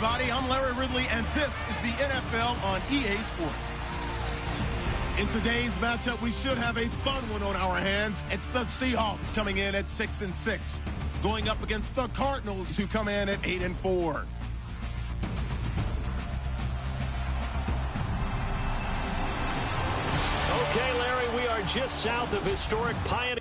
everybody. I'm Larry Ridley, and this is the NFL on EA Sports. In today's matchup, we should have a fun one on our hands. It's the Seahawks coming in at 6-6, going up against the Cardinals, who come in at 8-4. Okay, Larry, we are just south of historic Pioneer.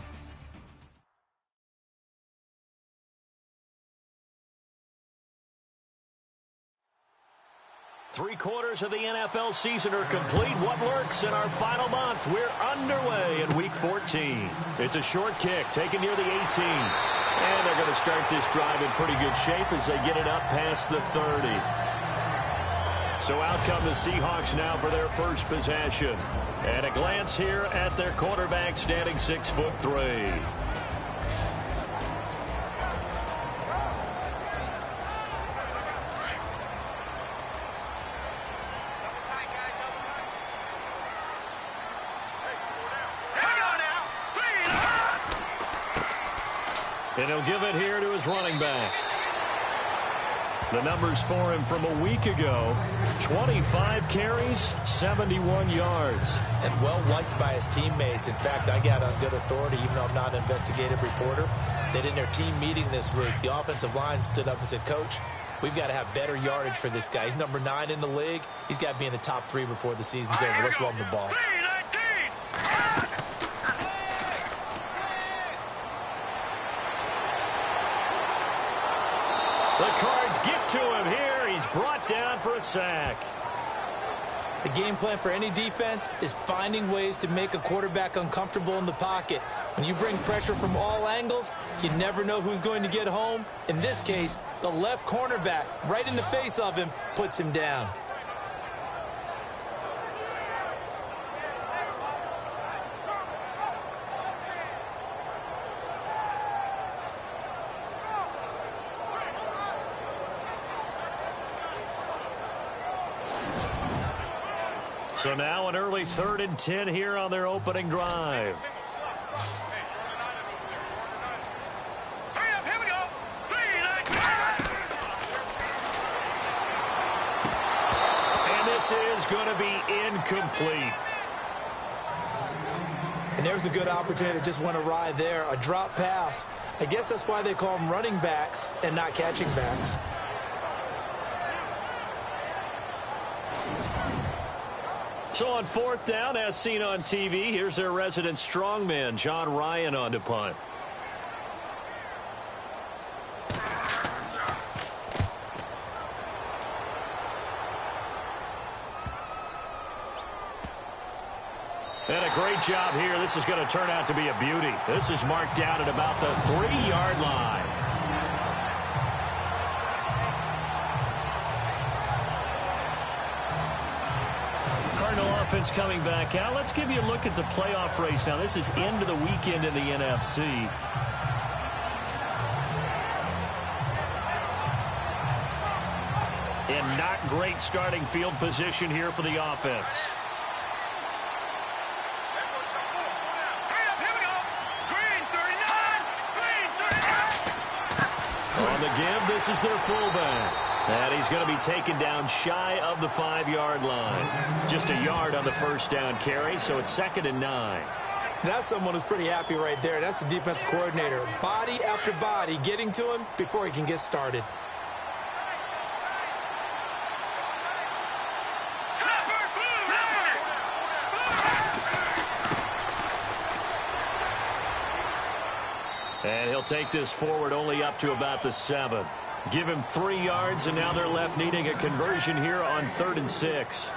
Three-quarters of the NFL season are complete. What lurks in our final month? We're underway in Week 14. It's a short kick taken near the 18. And they're going to start this drive in pretty good shape as they get it up past the 30. So out come the Seahawks now for their first possession. And a glance here at their quarterback, standing 6'3". And he'll give it here to his running back. The numbers for him from a week ago: 25 carries, 71 yards. And well-liked by his teammates. In fact, I got on good authority, even though I'm not an investigative reporter, that in their team meeting this week, the offensive line stood up and said, "Coach, we've got to have better yardage for this guy. He's number 9 in the league. He's got to be in the top 3 before the season's over. Let's run the ball." The Cards get to him here. He's brought down for a sack. The game plan for any defense is finding ways to make a quarterback uncomfortable in the pocket. When you bring pressure from all angles, you never know who's going to get home. In this case, the left cornerback, right in the face of him, puts him down. So now an early 3rd and 10 here on their opening drive. And this is going to be incomplete. And there's a good opportunity to just went awry there. A drop pass. I guess that's why they call them running backs and not catching backs. So on 4th down, as seen on TV, here's their resident strongman, John Ryan, on to punt. And a great job here. This is going to turn out to be a beauty. This is marked down at about the 3-yard line. Offense coming back out. Let's give you a look at the playoff race now. This is into the weekend in the NFC. And not great starting field position here for the offense. On the give, this is their fullback. And he's going to be taken down shy of the 5-yard line. Just a yard on the first down carry, so it's 2nd and 9. That's someone who's pretty happy right there. That's the defensive coordinator. Body after body getting to him before he can get started. And he'll take this forward only up to about the 7. Give him 3 yards, and now they're left needing a conversion here on 3rd and 6.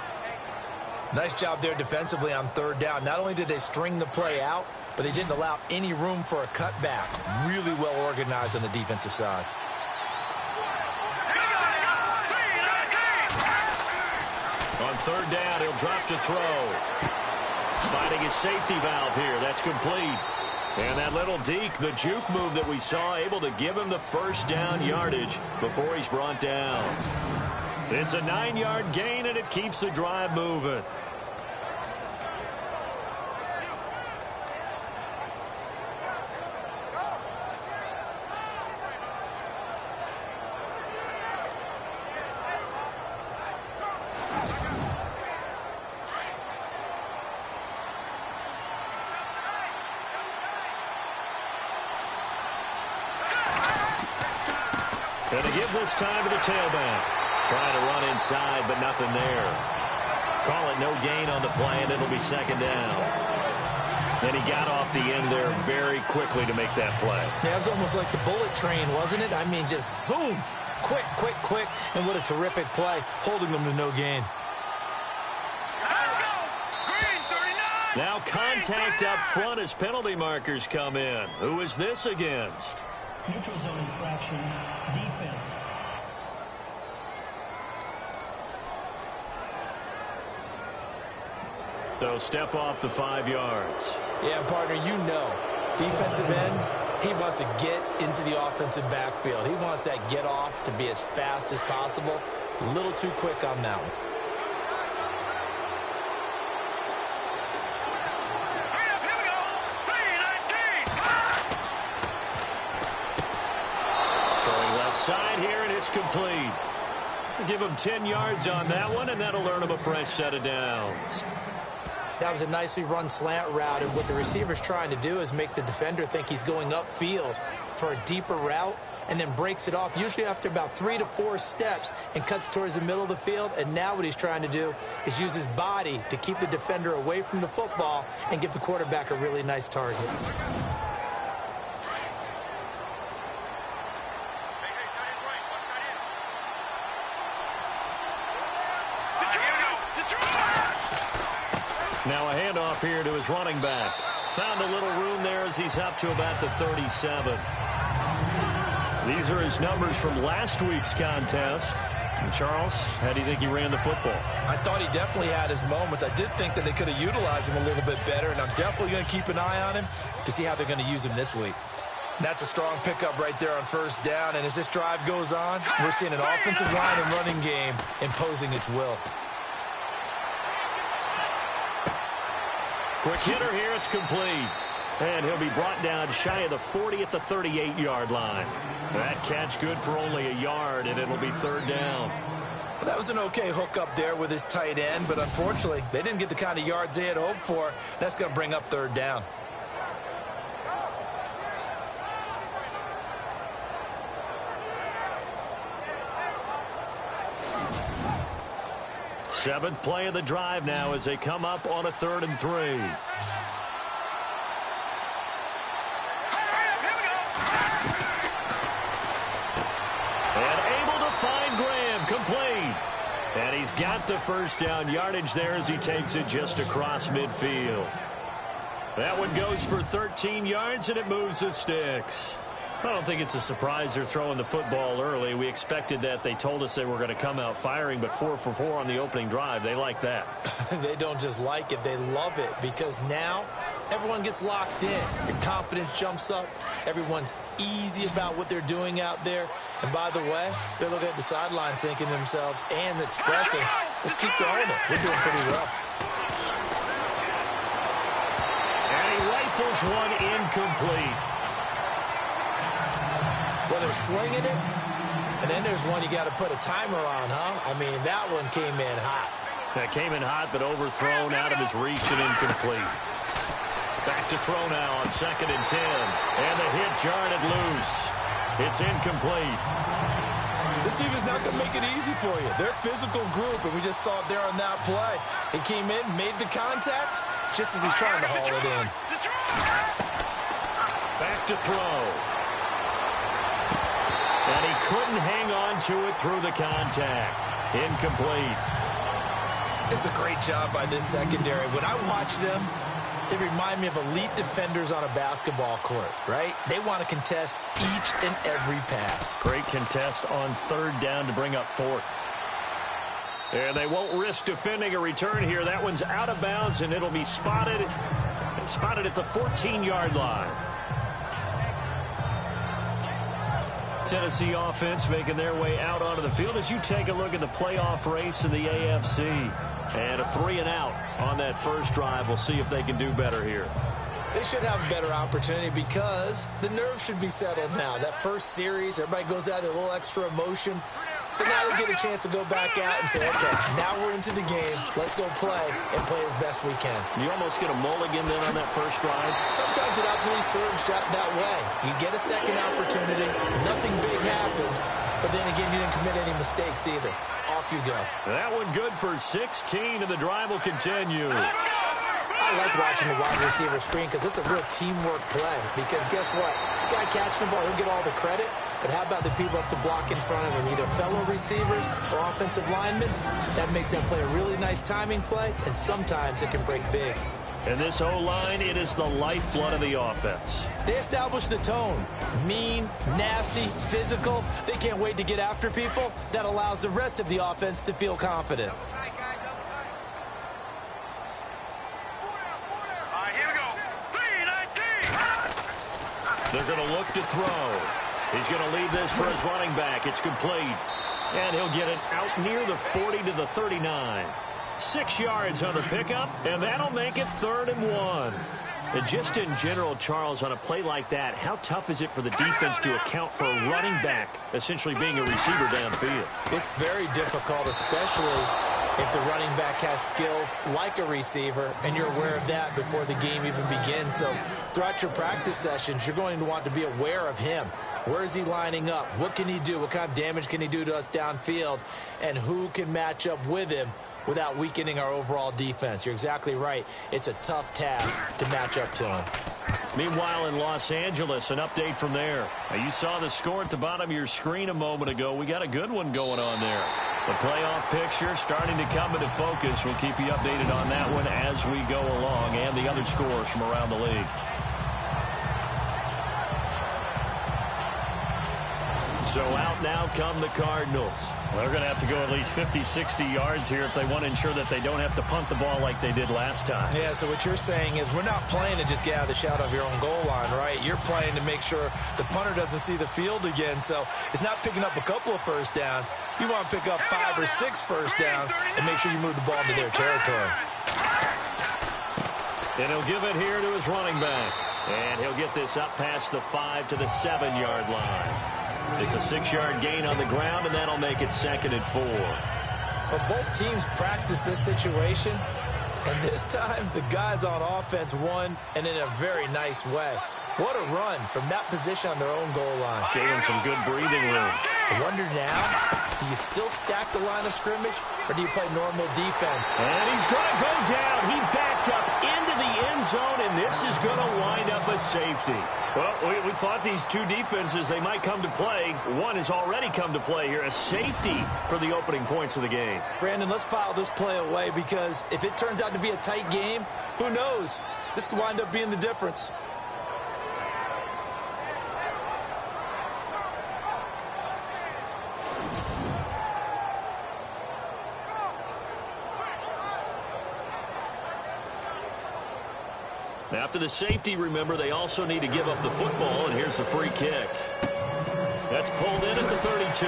Nice job there defensively on 3rd down. Not only did they string the play out, but they didn't allow any room for a cutback. Really well organized on the defensive side. On 3rd down, he'll drop to throw. Finding his safety valve here. That's complete. And that little deke, the juke move that we saw, able to give him the first down yardage before he's brought down. It's a 9-yard gain, and it keeps the drive moving. And they give this time to the tailback. Trying to run inside, but nothing there. Call it no gain on the play, and it'll be second down. And he got off the end there very quickly to make that play. Yeah, it was almost like the bullet train, wasn't it? I mean, just zoom. Quick, quick, quick. And what a terrific play, holding them to no gain. Let's go. Green 39. Now contact up front as penalty markers come in. Who is this against? Neutral zone infraction, defense. So step off the 5 yards. Yeah, partner, you know, defensive end, he wants to get into the offensive backfield. He wants that get off to be as fast as possible. A little too quick on that one. Here we go. 3-19. Throwing left side here, and it's complete. Give him 10 yards on that one, and that'll earn him a fresh set of downs. That was a nicely run slant route, and what the receiver's trying to do is make the defender think he's going upfield for a deeper route, and then breaks it off, usually after about 3 to 4 steps, and cuts towards the middle of the field. And now what he's trying to do is use his body to keep the defender away from the football and give the quarterback a really nice target. Now a handoff here to his running back. Found a little room there as he's up to about the 37. These are his numbers from last week's contest. And Charles, how do you think he ran the football? I thought he definitely had his moments. I did think that they could have utilized him a little bit better, and I'm definitely going to keep an eye on him to see how they're going to use him this week. And that's a strong pickup right there on first down, and as this drive goes on, we're seeing an offensive line and running game imposing its will. Quick hitter here, it's complete. And he'll be brought down shy of the 40 at the 38-yard line. That catch good for only a yard, and it'll be third down. Well, that was an okay hook up there with his tight end, but unfortunately, they didn't get the kind of yards they had hoped for. That's going to bring up third down. Seventh play of the drive now as they come up on a 3rd and 3. And able to find Graham, complete. And he's got the first down yardage there as he takes it just across midfield. That one goes for 13 yards, and it moves the sticks. I don't think it's a surprise they're throwing the football early. We expected that. They told us they were going to come out firing, but 4 for 4 on the opening drive. They like that. They don't just like it, they love it, because now everyone gets locked in. Your confidence jumps up. Everyone's easy about what they're doing out there. And by the way, they're looking at the sideline thinking to themselves and expressing, let's keep throwing it. We're doing pretty well. And he rifles one incomplete. Well, they're slinging it, and then there's one you got to put a timer on, huh? I mean, that one came in hot. That came in hot, but overthrown out of his reach and incomplete. Back to throw now on 2nd and 10. And the hit jarred it loose. It's incomplete. This team is not going to make it easy for you. They're a physical group, and we just saw it there on that play. He came in, made the contact, just as he's trying to haul it in. Back to throw. And he couldn't hang on to it through the contact. Incomplete. It's a great job by this secondary. When I watch them, they remind me of elite defenders on a basketball court, right? They want to contest each and every pass. Great contest on 3rd down to bring up 4th. And they won't risk defending a return here. That one's out of bounds, and it'll be spotted at the 14-yard line. Tennessee offense making their way out onto the field as you take a look at the playoff race in the AFC. And a 3-and-out on that first drive. We'll see if they can do better here. They should have a better opportunity because the nerves should be settled now. That first series, everybody goes out with a little extra emotion. So now they get a chance to go back out and say, okay, now we're into the game. Let's go play and play as best we can. You almost get a mulligan then on that first drive. Sometimes it absolutely serves that way. You get a second opportunity. Nothing big happened. but then again, you didn't commit any mistakes either. Off you go. That one good for 16, and the drive will continue. I like watching the wide receiver screen because it's a real teamwork play. Because guess what? The guy catching the ball, he'll get all the credit. But how about the people up to block in front of him, either fellow receivers or offensive linemen? That makes that play a really nice timing play, and sometimes it can break big. And this O-line, it is the lifeblood of the offense. They establish the tone. Mean, nasty, physical. They can't wait to get after people. That allows the rest of the offense to feel confident. Here we go. 3-19. They're going to look to throw. He's going to leave this for his running back. It's complete. And he'll get it out near the 40 to the 39. 6 yards on the pickup, and that'll make it 3rd and 1. And just in general, Charles, on a play like that, how tough is it for the defense to account for a running back essentially being a receiver downfield? It's very difficult, especially if the running back has skills like a receiver, and you're aware of that before the game even begins. So throughout your practice sessions, you're going to want to be aware of him. Where is he lining up? What can he do? What kind of damage can he do to us downfield? And who can match up with him without weakening our overall defense? You're exactly right. It's a tough task to match up to him. Meanwhile, in Los Angeles, an update from there. Now, you saw the score at the bottom of your screen a moment ago. We got a good one going on there. The playoff picture starting to come into focus. We'll keep you updated on that one as we go along, and the other scores from around the league. So out now come the Cardinals. Well, they're going to have to go at least 50, 60 yards here if they want to ensure that they don't have to punt the ball like they did last time. Yeah, so what you're saying is we're not playing to just get out of the shadow of your own goal line, right? You're playing to make sure the punter doesn't see the field again. So it's not picking up a couple of first downs. You want to pick up 5 or 6 first downs and make sure you move the ball into their territory. And he'll give it here to his running back. And he'll get this up past the 5 to the 7-yard line. It's a 6-yard gain on the ground, and that'll make it 2nd and 4. But both teams practice this situation, and this time the guys on offense won, and in a very nice way. What a run from that position on their own goal line. Gave them some good breathing room. I wonder now, do you still stack the line of scrimmage, or do you play normal defense? And he's going to go down. He backed up into the end zone, and this is going to wind up a safety. Well, we thought these two defenses, they might come to play. One has already come to play here, a safety for the opening points of the game. Brandon, let's file this play away because if it turns out to be a tight game, who knows? This could wind up being the difference. After the safety, remember, they also need to give up the football, and here's the free kick. That's pulled in at the 32.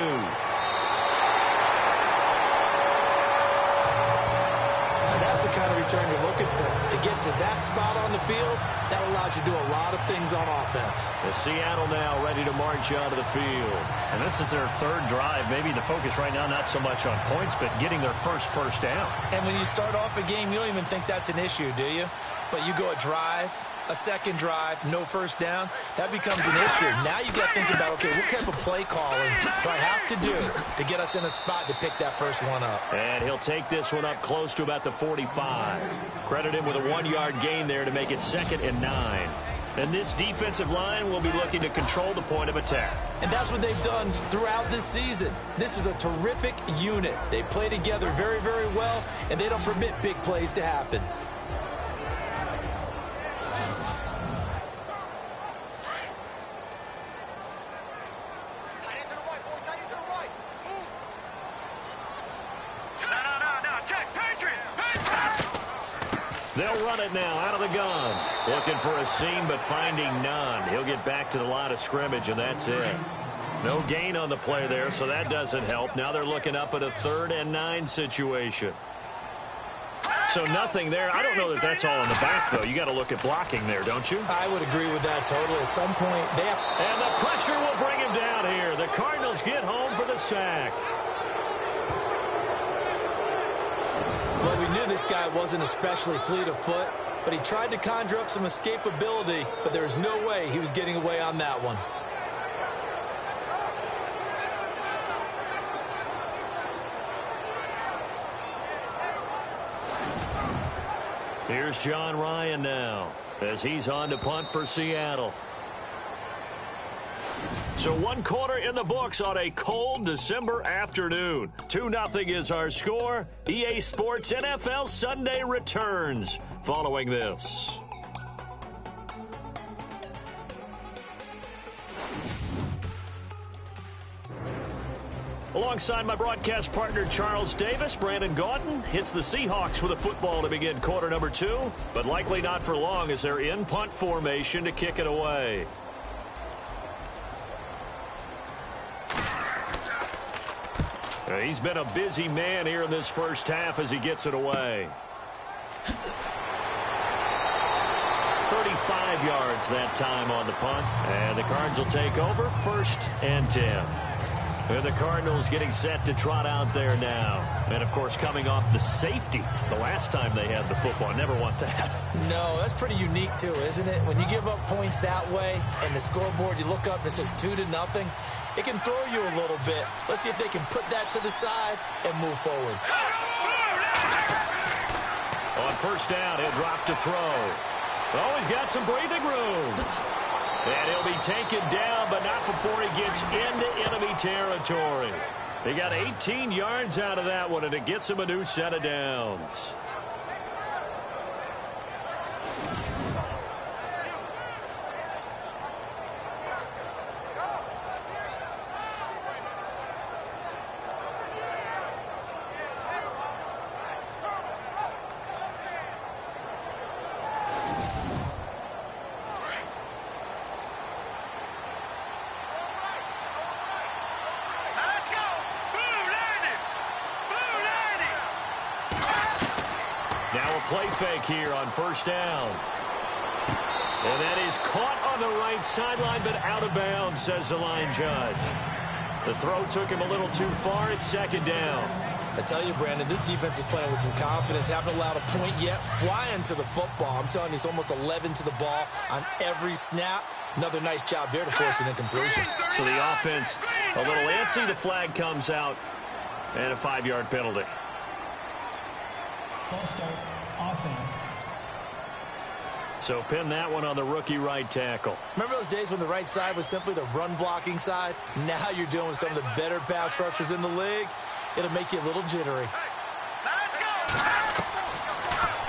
That's the kind of return you're looking for. To get to that spot on the field, that allows you to do a lot of things on offense. The Seattle now ready to march out of the field. And this is their 3rd drive. Maybe the focus right now not so much on points, but getting their first down. And when you start off a game, you don't even think that's an issue, do you? But you go a drive, a second drive, no first down, that becomes an issue. Now you got to think about, okay, what kind of play calling do I have to do to get us in a spot to pick that first one up? And he'll take this one up close to about the 45. Credit him with a 1-yard gain there to make it 2nd and 9. And this defensive line will be looking to control the point of attack. And that's what they've done throughout this season. This is a terrific unit. They play together very, very well, and they don't permit big plays to happen. They'll run it now out of the gun. Looking for a seam, but finding none. He'll get back to the line of scrimmage, and that's it. No gain on the play there, so that doesn't help. Now they're looking up at a 3rd and 9 situation. So nothing there. I don't know that that's all in the back, though. You got to look at blocking there, don't you? I would agree with that totally. At some point, they have... And the pressure will bring him down here. The Cardinals get home for the sack. Well, we knew this guy wasn't especially fleet of foot, but he tried to conjure up some escapability, but there's no way he was getting away on that one. Here's John Ryan now as he's on to punt for Seattle. So 1 quarter in the books on a cold December afternoon. 2-0 is our score. EA Sports NFL Sunday returns following this. Alongside my broadcast partner Charles Davis, Brandon Gaudin hits the Seahawks with a football to begin quarter number 2, but likely not for long as they're in punt formation to kick it away. He's been a busy man here in this first half as he gets it away. 35 yards that time on the punt, and the Cards will take over 1st and 10. And the Cardinals getting set to trot out there now. And, of course, coming off the safety the last time they had the football. Never want that. No, that's pretty unique, too, isn't it? When you give up points that way and the scoreboard, you look up and it says 2-0, it can throw you a little bit. Let's see if they can put that to the side and move forward. On 1st down, he'll drop to throw. Oh, he's got some breathing room. And he'll be taken down, but not before he gets into enemy territory. They got 18 yards out of that one, and it gets him a new set of downs. Play fake here on 1st down. And that is caught on the right sideline, but out of bounds, says the line judge. The throw took him a little too far. It's 2nd down. I tell you, Brandon, this defense is playing with some confidence. Haven't allowed a point yet. Flying to the football. I'm telling you, it's almost 11 to the ball on every snap. Another nice job there to force an incompletion. So the offense a little antsy. The flag comes out, and a 5-yard penalty. False start. Offense. So pin that one on the rookie right tackle. Remember those days when the right side was simply the run-blocking side? Now you're dealing with some of the better pass rushers in the league. It'll make you a little jittery.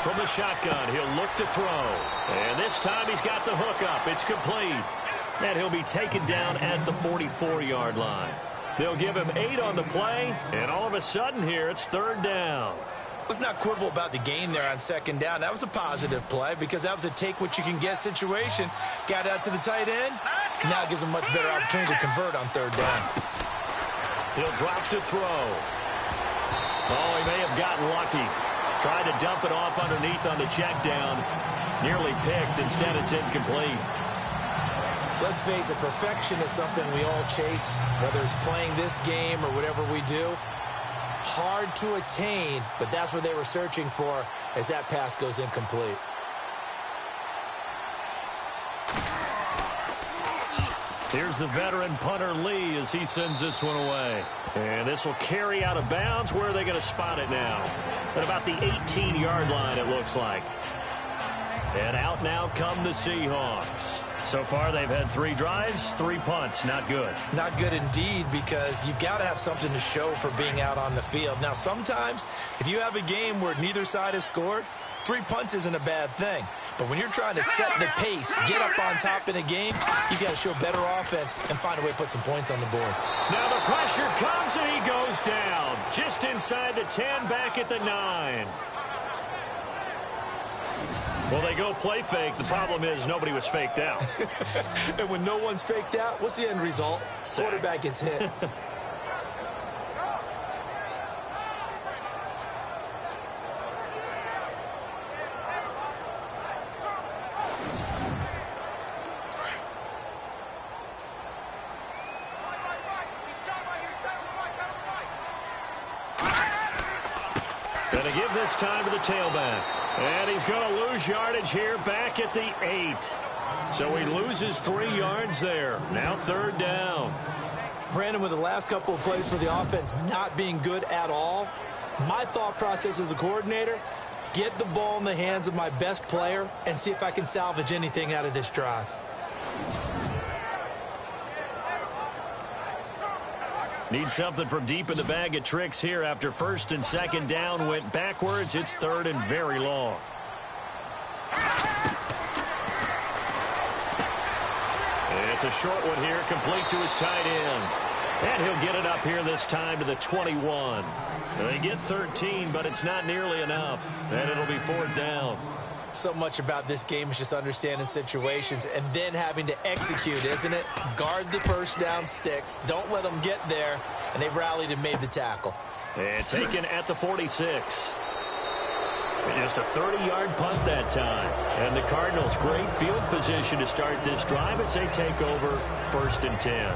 From the shotgun, he'll look to throw. And this time he's got the hook up. It's complete. And he'll be taken down at the 44-yard line. They'll give him 8 on the play, and all of a sudden here it's 3rd down. Let's not quibble about the gain there on 2nd down. That was a positive play because that was a take-what-you-can-get situation. Got out to the tight end. Now it gives him a much better opportunity to convert on 3rd down. He'll drop to throw. Oh, he may have gotten lucky. Tried to dump it off underneath on the check down. Nearly picked. Instead, it's incomplete. Let's face it, perfection is something we all chase, whether it's playing this game or whatever we do. Hard to attain, but that's what they were searching for as that pass goes incomplete. Here's the veteran punter Lee as he sends this one away. And this will carry out of bounds. Where are they going to spot it now? At about the 18-yard line, it looks like. And out now come the Seahawks. So far, they've had 3 drives, 3 punts. Not good. Not good indeed, because you've got to have something to show for being out on the field. Now, sometimes, if you have a game where neither side has scored, 3 punts isn't a bad thing. But when you're trying to set the pace, get up on top in a game, you've got to show better offense and find a way to put some points on the board. Now the pressure comes, and he goes down. Just inside the 10, back at the 9. Well, they go play fake. The problem is nobody was faked out. And when no one's faked out, what's the end result? Sack. Quarterback gets hit. Going to give this time to the tailback. And he's going to lose yardage here back at the 8. So he loses 3 yards there. Now 3rd down. Brandon, with the last couple of plays for the offense not being good at all, my thought process as a coordinator, get the ball in the hands of my best player and see if I can salvage anything out of this drive. Need something from deep in the bag of tricks here after first and second down went backwards. It's third and very long. It's a short one here, complete to his tight end. And he'll get it up here this time to the 21. They get 13, but it's not nearly enough. And it'll be fourth down. So much about this game is just understanding situations and then having to execute, isn't it? Guard the first down sticks. Don't let them get there. And they rallied and made the tackle. And taken at the 46. Just a 30-yard punt that time. And the Cardinals, great field position to start this drive as they take over first and 10.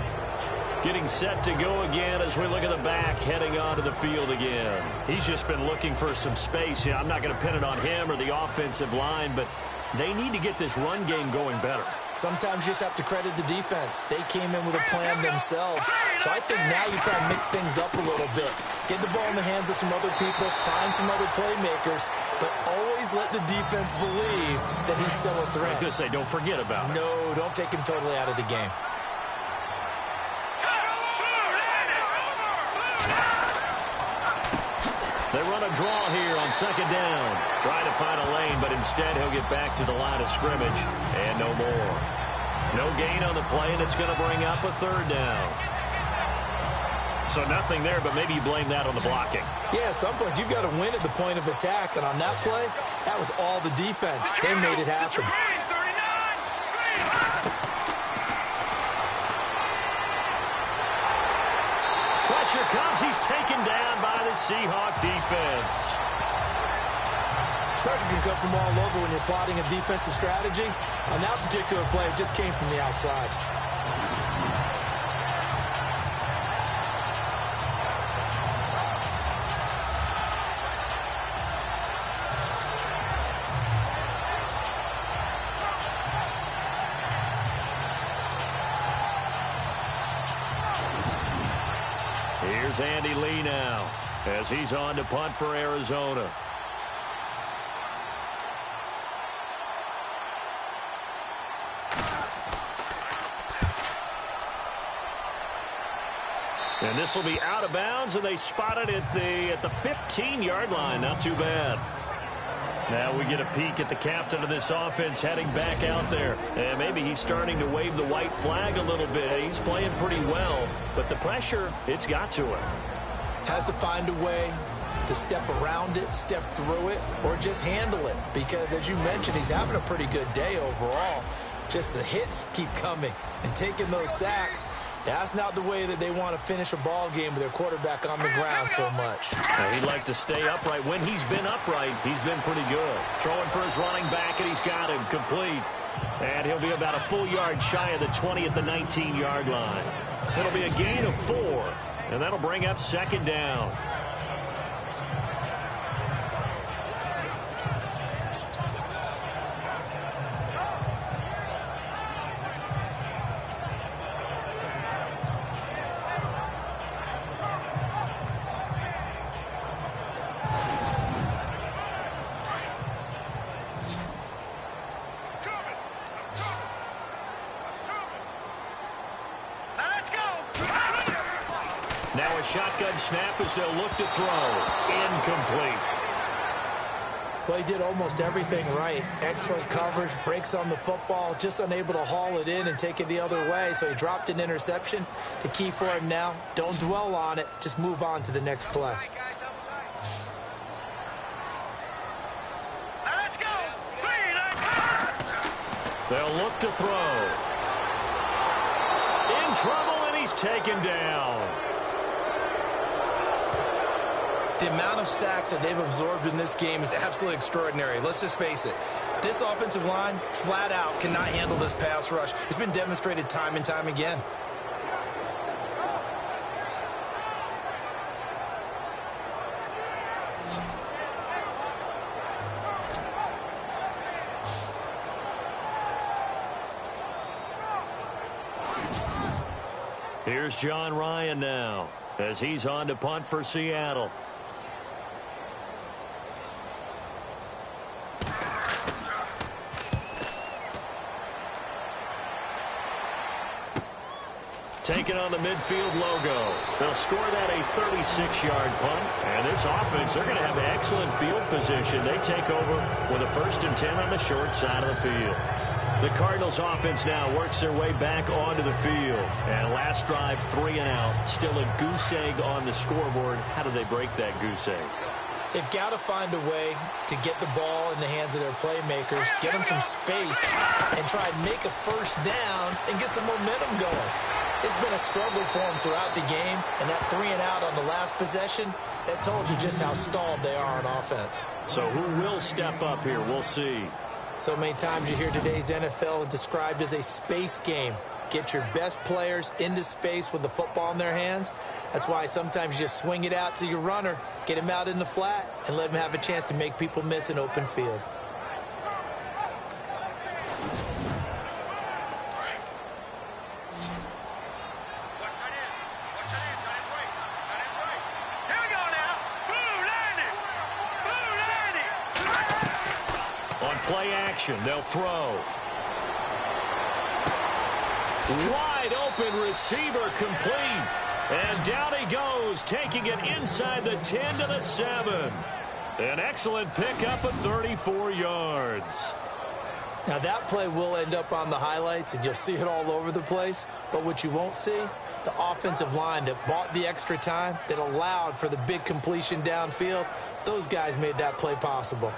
Getting set to go again as we look at the back heading onto the field again. He's just been looking for some space. Yeah, I'm not going to pin it on him or the offensive line, but they need to get this run game going better. Sometimes you just have to credit the defense. They came in with a plan themselves. So I think now you try and mix things up a little bit. Get the ball in the hands of some other people, find some other playmakers, but always let the defense believe that he's still a threat. I was going to say, don't forget about it. No, don't take him totally out of the game. They run a draw here on second down. Trying to find a lane, but instead he'll get back to the line of scrimmage. And no more. No gain on the play, and it's going to bring up a third down. So nothing there, but maybe you blame that on the blocking. Yeah, at some point, you've got to win at the point of attack. And on that play, that was all the defense. They made it happen. Pressure comes. He's taken down by the Seahawk defense. Pressure can come from all over when you're plotting a defensive strategy. On that particular play, it just came from the outside. Here's Andy Lee now as he's on to punt for Arizona. And this will be out of bounds, and they spot it at the 15-yard line. Not too bad. Now we get a peek at the captain of this offense heading back out there. And maybe he's starting to wave the white flag a little bit. He's playing pretty well, but the pressure, it's got to him. Has to find a way to step around it, step through it, or just handle it. Because, as you mentioned, he's having a pretty good day overall. Just the hits keep coming and taking those sacks. That's not the way that they want to finish a ball game with their quarterback on the ground so much. Now, he'd like to stay upright. When he's been upright, he's been pretty good. Throwing for his running back, and he's got him complete. And he'll be about a full yard shy of the 20 at the 19-yard line. It'll be a gain of 4, and that'll bring up second down. Now a shotgun snap as they'll look to throw. Incomplete. Well, he did almost everything right. Excellent coverage, breaks on the football, just unable to haul it in and take it the other way. So he dropped an interception. The key for him now, don't dwell on it. Just move on to the next play. Let's go. They'll look to throw. In trouble, and he's taken down. The amount of sacks that they've absorbed in this game is absolutely extraordinary. Let's just face it. This offensive line, flat out, cannot handle this pass rush. It's been demonstrated time and time again. Here's John Ryan now as he's on to punt for Seattle. taking on the midfield logo. They'll score that a 36-yard punt. And this offense, they're going to have excellent field position. They take over with a 1st and 10 on the short side of the field. The Cardinals offense now works their way back onto the field. And last drive, 3 and out. Still a goose egg on the scoreboard. How do they break that goose egg? They've got to find a way to get the ball in the hands of their playmakers, get them some space, and try and make a 1st down and get some momentum going. It's been a struggle for them throughout the game, and that 3 and out on the last possession, that told you just how stalled they are on offense. So who will step up here? We'll see. So many times you hear today's NFL described as a space game. Get your best players into space with the football in their hands. That's why sometimes you just swing it out to your runner, get him out in the flat, and let him have a chance to make people miss an open field. Here we go now. Blue landing. Blue landing. On play action, they'll throw. Wide open receiver complete. And down he goes, taking it inside the 10 to the 7. An excellent pickup of 34 yards. Now that play will end up on the highlights, and you'll see it all over the place. But what you won't see, the offensive line that bought the extra time, that allowed for the big completion downfield, those guys made that play possible.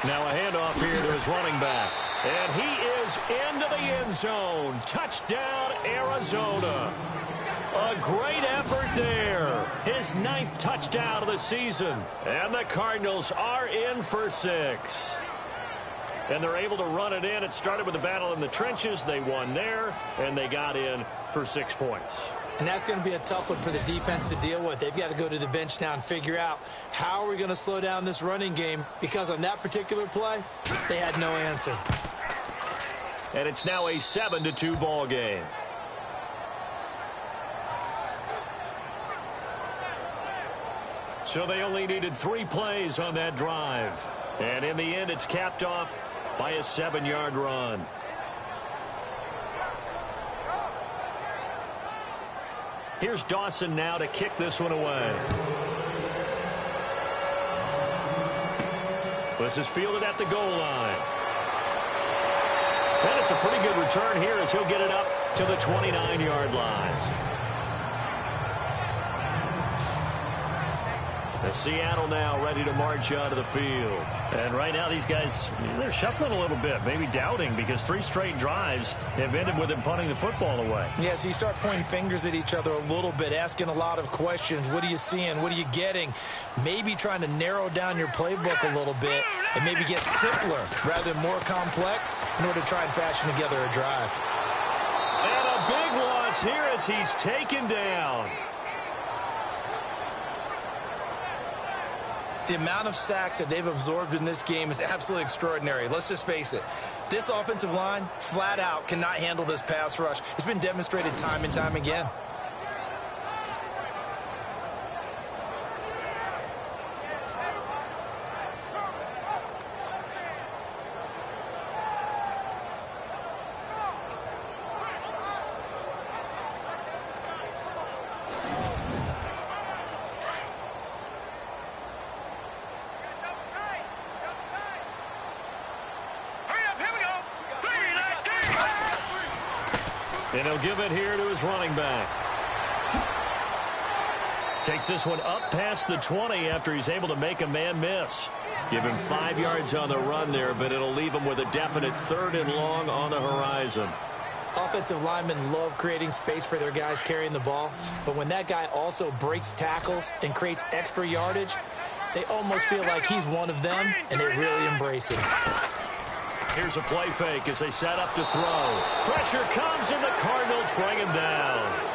Now a handoff here to his running back. And he is into the end zone. Touchdown, Arizona. A great effort there. His 9th touchdown of the season. And the Cardinals are in for 6. And they're able to run it in. It started with a battle in the trenches. They won there, and they got in for 6 points. And that's going to be a tough one for the defense to deal with. They've got to go to the bench now and figure out how are we going to slow down this running game, because on that particular play, they had no answer. And it's now a 7-2 ball game. So they only needed 3 plays on that drive. And in the end, it's capped off by a 7-yard run. Here's Dawson now to kick this one away. This is fielded at the goal line. And it's a pretty good return here as he'll get it up to the 29-yard line. As Seattle now ready to march out of the field. And right now these guys, they're shuffling a little bit, maybe doubting, because 3 straight drives have ended with them punting the football away. Yeah, so you start pointing fingers at each other a little bit, asking a lot of questions. What are you seeing? What are you getting? Maybe trying to narrow down your playbook a little bit and maybe get simpler rather than more complex in order to try and fashion together a drive. And a big loss here as he's taken down. The amount of sacks that they've absorbed in this game is absolutely extraordinary. Let's just face it. This offensive line, flat out, cannot handle this pass rush. It's been demonstrated time and time again. And he'll give it here to his running back. Takes this one up past the 20 after he's able to make a man miss. Give him 5 yards on the run there, but it'll leave him with a definite 3rd and long on the horizon. Offensive linemen love creating space for their guys carrying the ball, but when that guy also breaks tackles and creates extra yardage, they almost feel like he's one of them, and they really embrace it. Here's a play fake as they set up to throw. Pressure comes, and the Cardinals bring him down.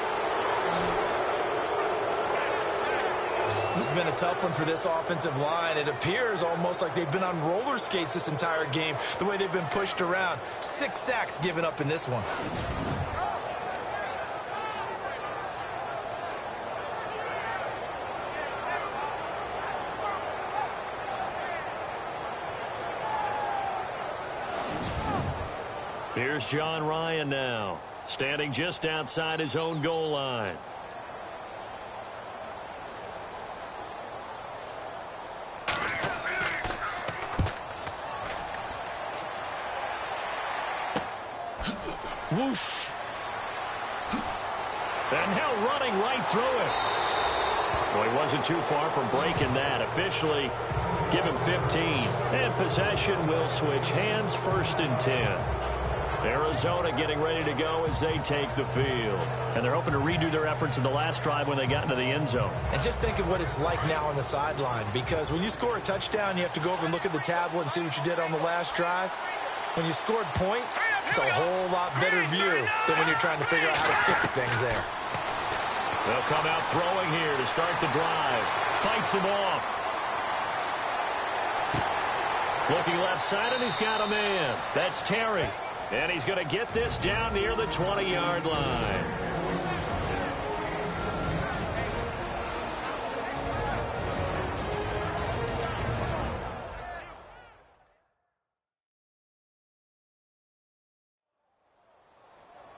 This has been a tough one for this offensive line. It appears almost like they've been on roller skates this entire game, the way they've been pushed around. 6 sacks given up in this one. Here's John Ryan now, standing just outside his own goal line. Whoosh. And now running right through it. Well, he wasn't too far from breaking that. Officially, give him 15. And possession will switch hands, 1st and 10. Arizona getting ready to go as they take the field. And they're hoping to redo their efforts in the last drive when they got into the end zone. And just think of what it's like now on the sideline, because when you score a touchdown, you have to go over and look at the tablet and see what you did on the last drive. When you scored points, it's a whole lot better view than when you're trying to figure out how to fix things there. They'll come out throwing here to start the drive. Fights him off. Looking left side, and he's got a man. That's Terry. And he's going to get this down near the 20-yard line.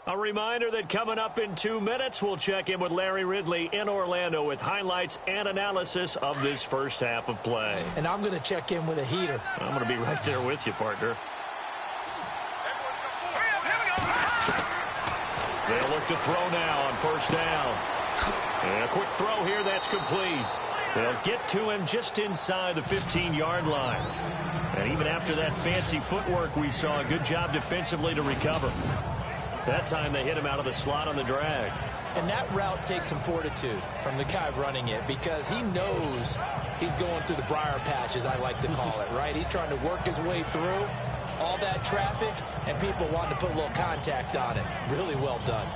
A reminder that coming up in 2 minutes, we'll check in with Larry Ridley in Orlando with highlights and analysis of this first half of play. And I'm going to check in with a heater. I'm going to be right there with you, partner. They'll look to throw now on 1st down. And a quick throw here, that's complete. They'll get to him just inside the 15-yard line. And even after that fancy footwork, we saw a good job defensively to recover. That time they hit him out of the slot on the drag. And that route takes some fortitude from the guy running it, because he knows he's going through the briar patch, as I like to call it, right? He's trying to work his way through all that traffic, and people wanting to put a little contact on it. Really well done.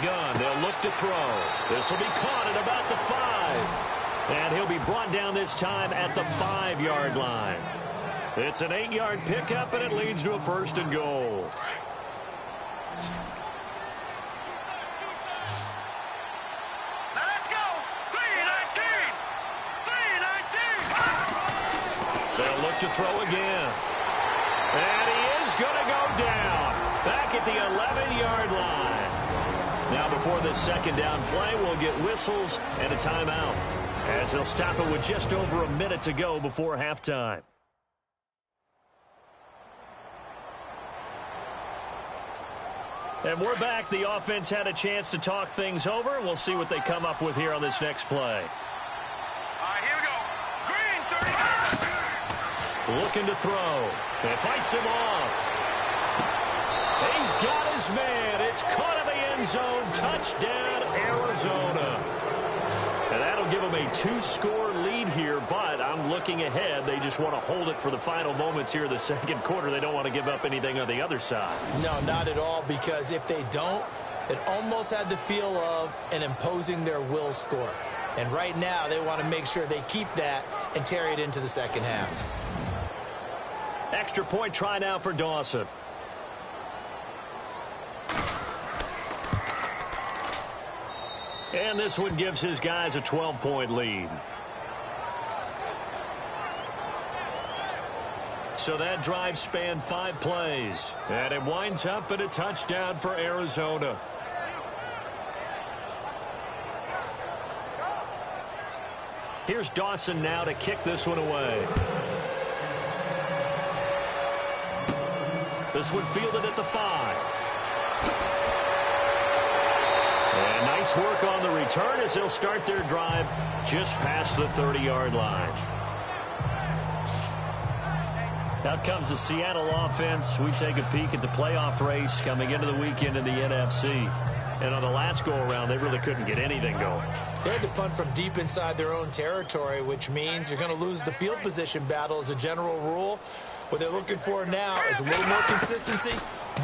Gun. They'll look to throw. This will be caught at about the 5. And he'll be brought down this time at the 5-yard line. It's an 8-yard pickup, and it leads to a 1st and goal. Now let's go. 3-19. 3-19. They'll look to throw again. And he is going to go down. Back at the 11-yard line. Now before this 2nd down play, we'll get whistles and a timeout, as they'll stop it with just over a minute to go before halftime. And we're back. The offense had a chance to talk things over. We'll see what they come up with here on this next play. All right, here we go. Green, 30. Looking to throw. And fights him off. He's got his man. It's caught in the end zone. Touchdown, Arizona. And that'll give them a 2-score lead here, but I'm looking ahead. They just want to hold it for the final moments here in the 2nd quarter. They don't want to give up anything on the other side. No, not at all, because if they don't, it almost had the feel of an imposing their will score. And right now, they want to make sure they keep that and carry it into the 2nd half. Extra point try now for Dawson. And this one gives his guys a 12-point lead. So that drive spanned 5 plays. And it winds up at a touchdown for Arizona. Here's Dawson now to kick this one away. This one fielded at the 5. And nice work on the return as they'll start their drive just past the 30-yard line. Out comes the Seattle offense. We take a peek at the playoff race coming into the weekend in the NFC. And on the last go-around, they really couldn't get anything going. They had to punt from deep inside their own territory, which means you're going to lose the field position battle as a general rule. What they're looking for now is a little more consistency,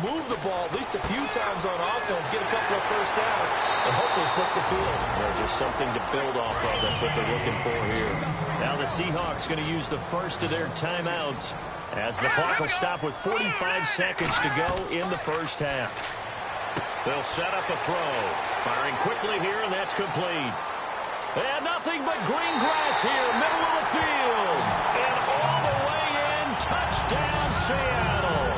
move the ball at least a few times on offense, get a couple of 1st downs, and hopefully flip the field. Just something to build off of. That's what they're looking for here. Now the Seahawks going to use the first of their timeouts as the clock will stop with 45 seconds to go in the first half. They'll set up a throw. Firing quickly here, and that's complete. And nothing but green grass here, middle of the field. And all the way in, touchdown Seattle.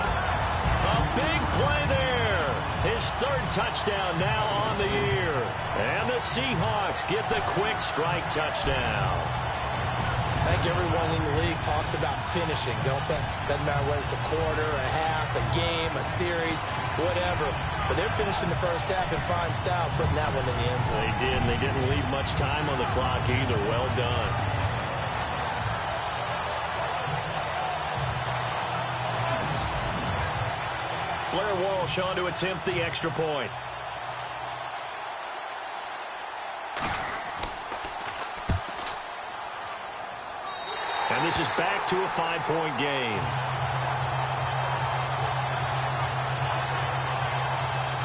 A big play there. His third touchdown now on the year. And the Seahawks get the quick strike touchdown. I think everyone in the league talks about finishing, don't they? Doesn't matter whether it's a quarter, a half, a game, a series, whatever. But they're finishing the first half in fine style, putting that one in the end zone. They did, and they didn't leave much time on the clock either. Well done. Blair Walsh on to attempt the extra point. And this is back to a 5-point game.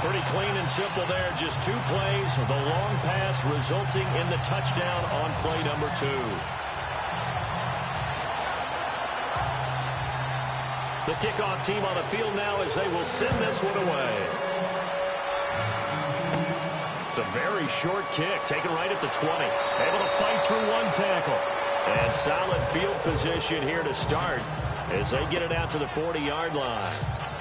Pretty clean and simple there. Just 2 plays. The long pass resulting in the touchdown on play number 2. The kickoff team on the field now as they will send this one away. It's a very short kick, taken right at the 20. Able to fight through 1 tackle. And solid field position here to start as they get it out to the 40-yard line.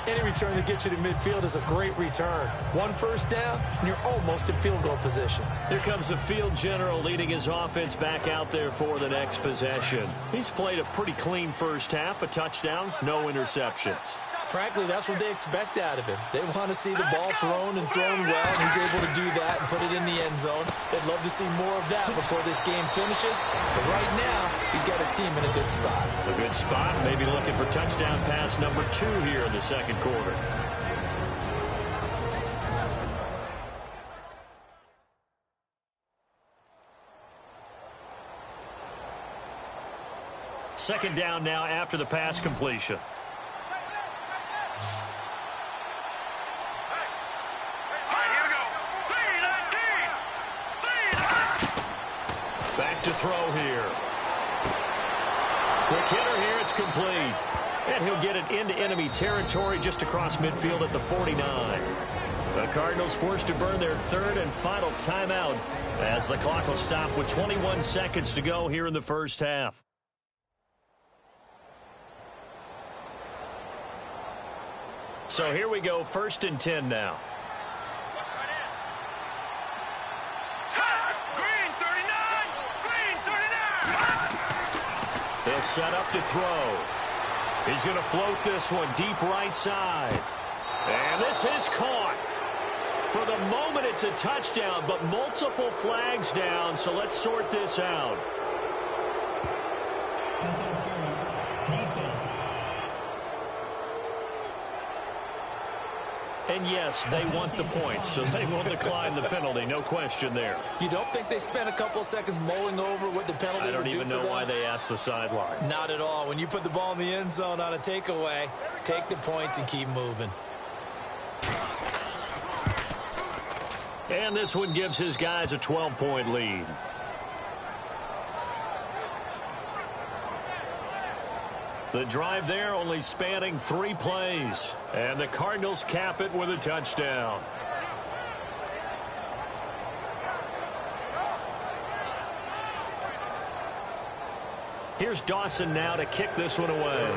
Any return that gets you to midfield is a great return. 1 first down, and you're almost in field goal position. Here comes the field general leading his offense back out there for the next possession. He's played a pretty clean first half, a touchdown, no interceptions. Frankly, that's what they expect out of him. They want to see the ball thrown and thrown well, and he's able to do that and put it in the end zone. They'd love to see more of that before this game finishes. But right now, he's got his team in a good spot. A good spot, maybe looking for touchdown pass number 2 here in the second quarter. Second down now after the pass completion. Back to throw here. Quick hitter here, it's complete. And he'll get it into enemy territory just across midfield at the 49. The Cardinals forced to burn their third and final timeout as the clock will stop with 21 seconds to go here in the first half. So here we go, 1st and 10 now. They'll set up to throw. He's going to float this one deep right side. And this is caught. For the moment, it's a touchdown, but multiple flags down, so let's sort this out. Pass interference. Defense. And yes, they want the points, so they will decline the penalty. No question there. You don't think they spent a couple of seconds mulling over what the penalty would do for them? I don't even know why they asked the sideline. Not at all. When you put the ball in the end zone on a takeaway, take the points and keep moving. And this one gives his guys a 12-point lead. The drive there only spanning 3 plays. And the Cardinals cap it with a touchdown. Here's Dawson now to kick this one away.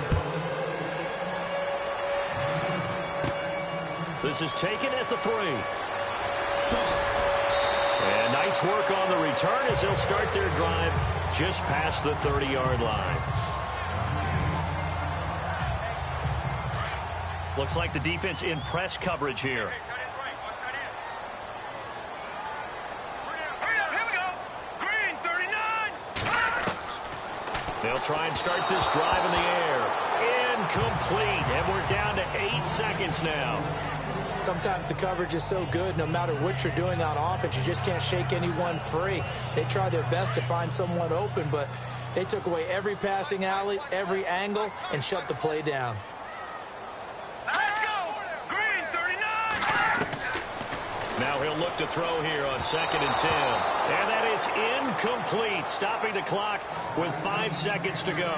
This is taken at the 3. And nice work on the return as they'll start their drive just past the 30-yard line. Looks like the defense in press coverage here. They'll try and start this drive in the air. Incomplete. And we're down to 8 seconds now. Sometimes the coverage is so good, no matter what you're doing on offense, you just can't shake anyone free. They try their best to find someone open, but they took away every passing alley, every angle, and shut the play down. Let's go! Green 39! Now he'll look to throw here on 2nd and 10. And that is incomplete, stopping the clock with 5 seconds to go.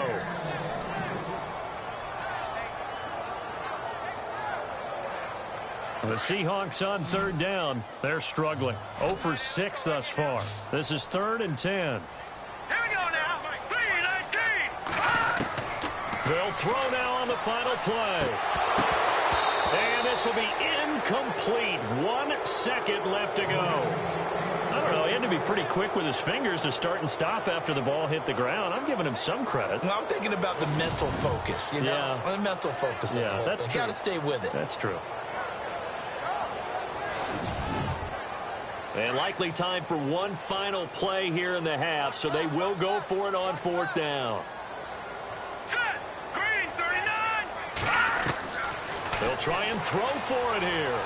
The Seahawks on third down. They're struggling. 0 for 6 thus far. This is 3rd and 10. Here we go now. 3-19. They'll throw now on the final play. And this will be incomplete. 1 second left to go. I don't know. He had to be pretty quick with his fingers to start and stop after the ball hit the ground. I'm giving him some credit. Well, I'm thinking about the mental focus, you know? Yeah. The mental focus. Yeah, that's true. Got to stay with it. That's true. And likely time for one final play here in the half, so they will go for it on 4th down. Set. Green 39. They'll try and throw for it here.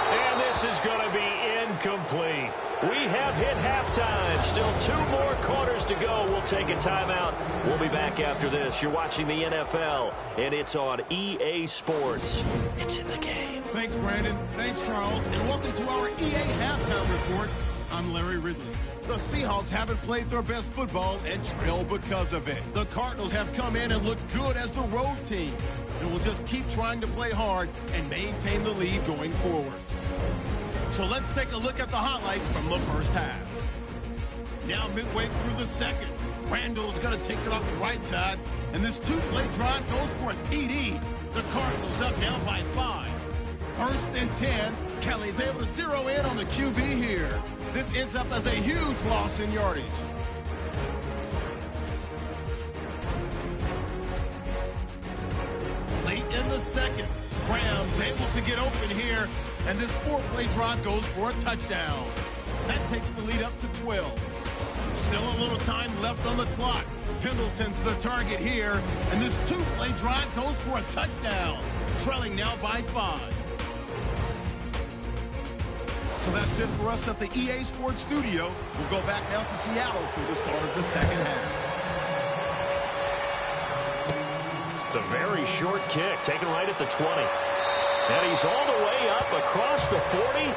And this is going to be incomplete. We have hit halftime. Still 2 more quarters to go. We'll take a timeout. We'll be back after this. You're watching the NFL, and it's on EA Sports. It's in the game. Thanks, Brandon. Thanks, Charles. And welcome to our EA Halftime Report. I'm Larry Ridley. The Seahawks haven't played their best football and trail because of it. The Cardinals have come in and looked good as the road team. And will just keep trying to play hard and maintain the lead going forward. So let's take a look at the highlights from the first half. Now midway through the second, Randall's going to take it off the right side, and this 2-play drive goes for a TD. The Cardinals up now by 5. 1st and 10. Kelly's able to zero in on the QB here. This ends up as a huge loss in yardage. Late in the second, Graham's able to get open here, and this 4-play drive goes for a touchdown. That takes the lead up to 12. Still a little time left on the clock. Pendleton's the target here, and this 2-play drive goes for a touchdown. Trailing now by 5. So that's it for us at the EA Sports Studio. We'll go back now to Seattle for the start of the second half. It's a very short kick, taken right at the 20. And he's all the way up across the 40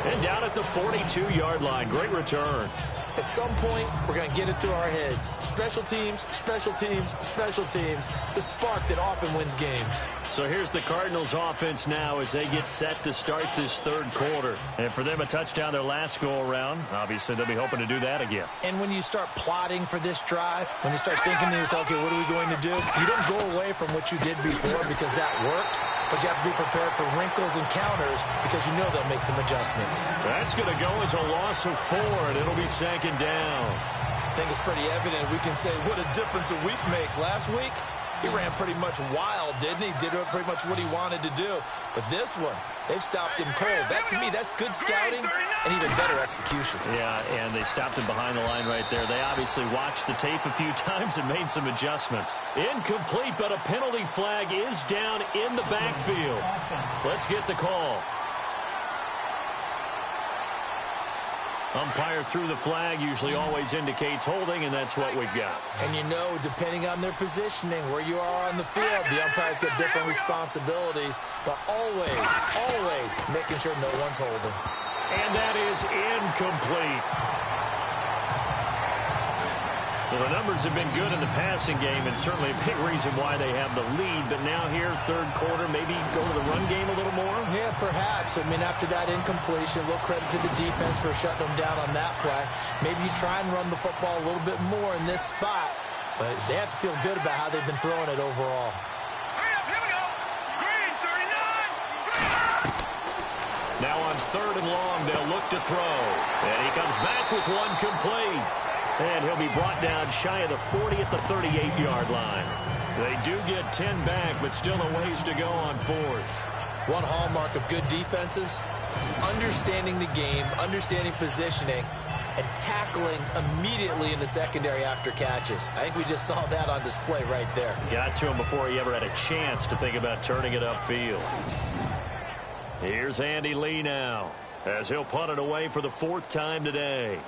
and down at the 42-yard line. Great return. At some point, we're going to get it through our heads. Special teams, special teams, special teams. The spark that often wins games. So here's the Cardinals offense now as they get set to start this 3rd quarter. And for them, a touchdown their last go-around. Obviously, they'll be hoping to do that again. And when you start plotting for this drive, when you start thinking to yourself, okay, what are we going to do? You don't go away from what you did before because that worked. But you have to be prepared for wrinkles and counters because you know they'll make some adjustments. That's going to go as a loss of 4, and it'll be 2nd down. I think it's pretty evident. We can say what a difference a week makes. Last week, he ran pretty much wild, didn't he? Did pretty much what he wanted to do. But this one, they've stopped him cold. That, to me, that's good scouting and even better execution. Yeah, and they stopped him behind the line right there. They obviously watched the tape a few times and made some adjustments. Incomplete, but a penalty flag is down in the backfield. Let's get the call. Umpire threw the flag, usually always indicates holding, and that's what we've got. And you know, depending on their positioning, where you are on the field, the umpires get different responsibilities, but always, always making sure no one's holding. And that is incomplete. Well, the numbers have been good in the passing game, and certainly a big reason why they have the lead. But now here, 3rd quarter, maybe go to the run game a little more? Yeah, perhaps. I mean, after that incompletion, a little credit to the defense for shutting them down on that play. Maybe you try and run the football a little bit more in this spot. But they have to feel good about how they've been throwing it overall. Hurry up, here we go. Green 39. Now on 3rd and long, they'll look to throw. And he comes back with one complete. And he'll be brought down shy of the 40 at the 38-yard line. They do get 10 back, but still a ways to go on 4th. One hallmark of good defenses is understanding the game, understanding positioning, and tackling immediately in the secondary after catches. I think we just saw that on display right there. Got to him before he ever had a chance to think about turning it upfield. Here's Andy Lee now, as he'll punt it away for the 4th time today.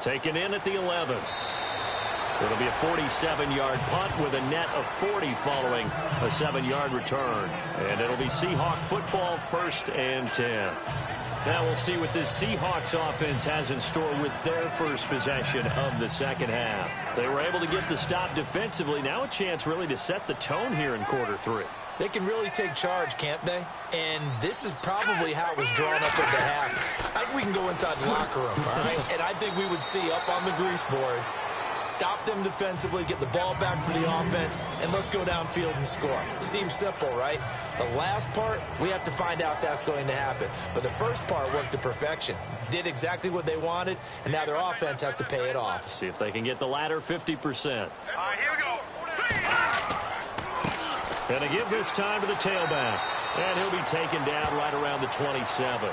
Taken in at the 11. It'll be a 47-yard punt with a net of 40 following a 7-yard return. And it'll be Seahawk football, 1st and 10. Now we'll see what this Seahawks offense has in store with their first possession of the second half. They were able to get the stop defensively. Now a chance really to set the tone here in quarter 3. They can really take charge, can't they? And this is probably how it was drawn up at the half. I think we can go inside the locker room, all right? And I think we would see up on the grease boards, stop them defensively, get the ball back for the offense, and let's go downfield and score. Seems simple, right? The last part, we have to find out that's going to happen. But the first part worked to perfection. Did exactly what they wanted, and now their offense has to pay it off. See if they can get the latter 50%. All right, here we go. And to give this time to the tailback. And he'll be taken down right around the 27.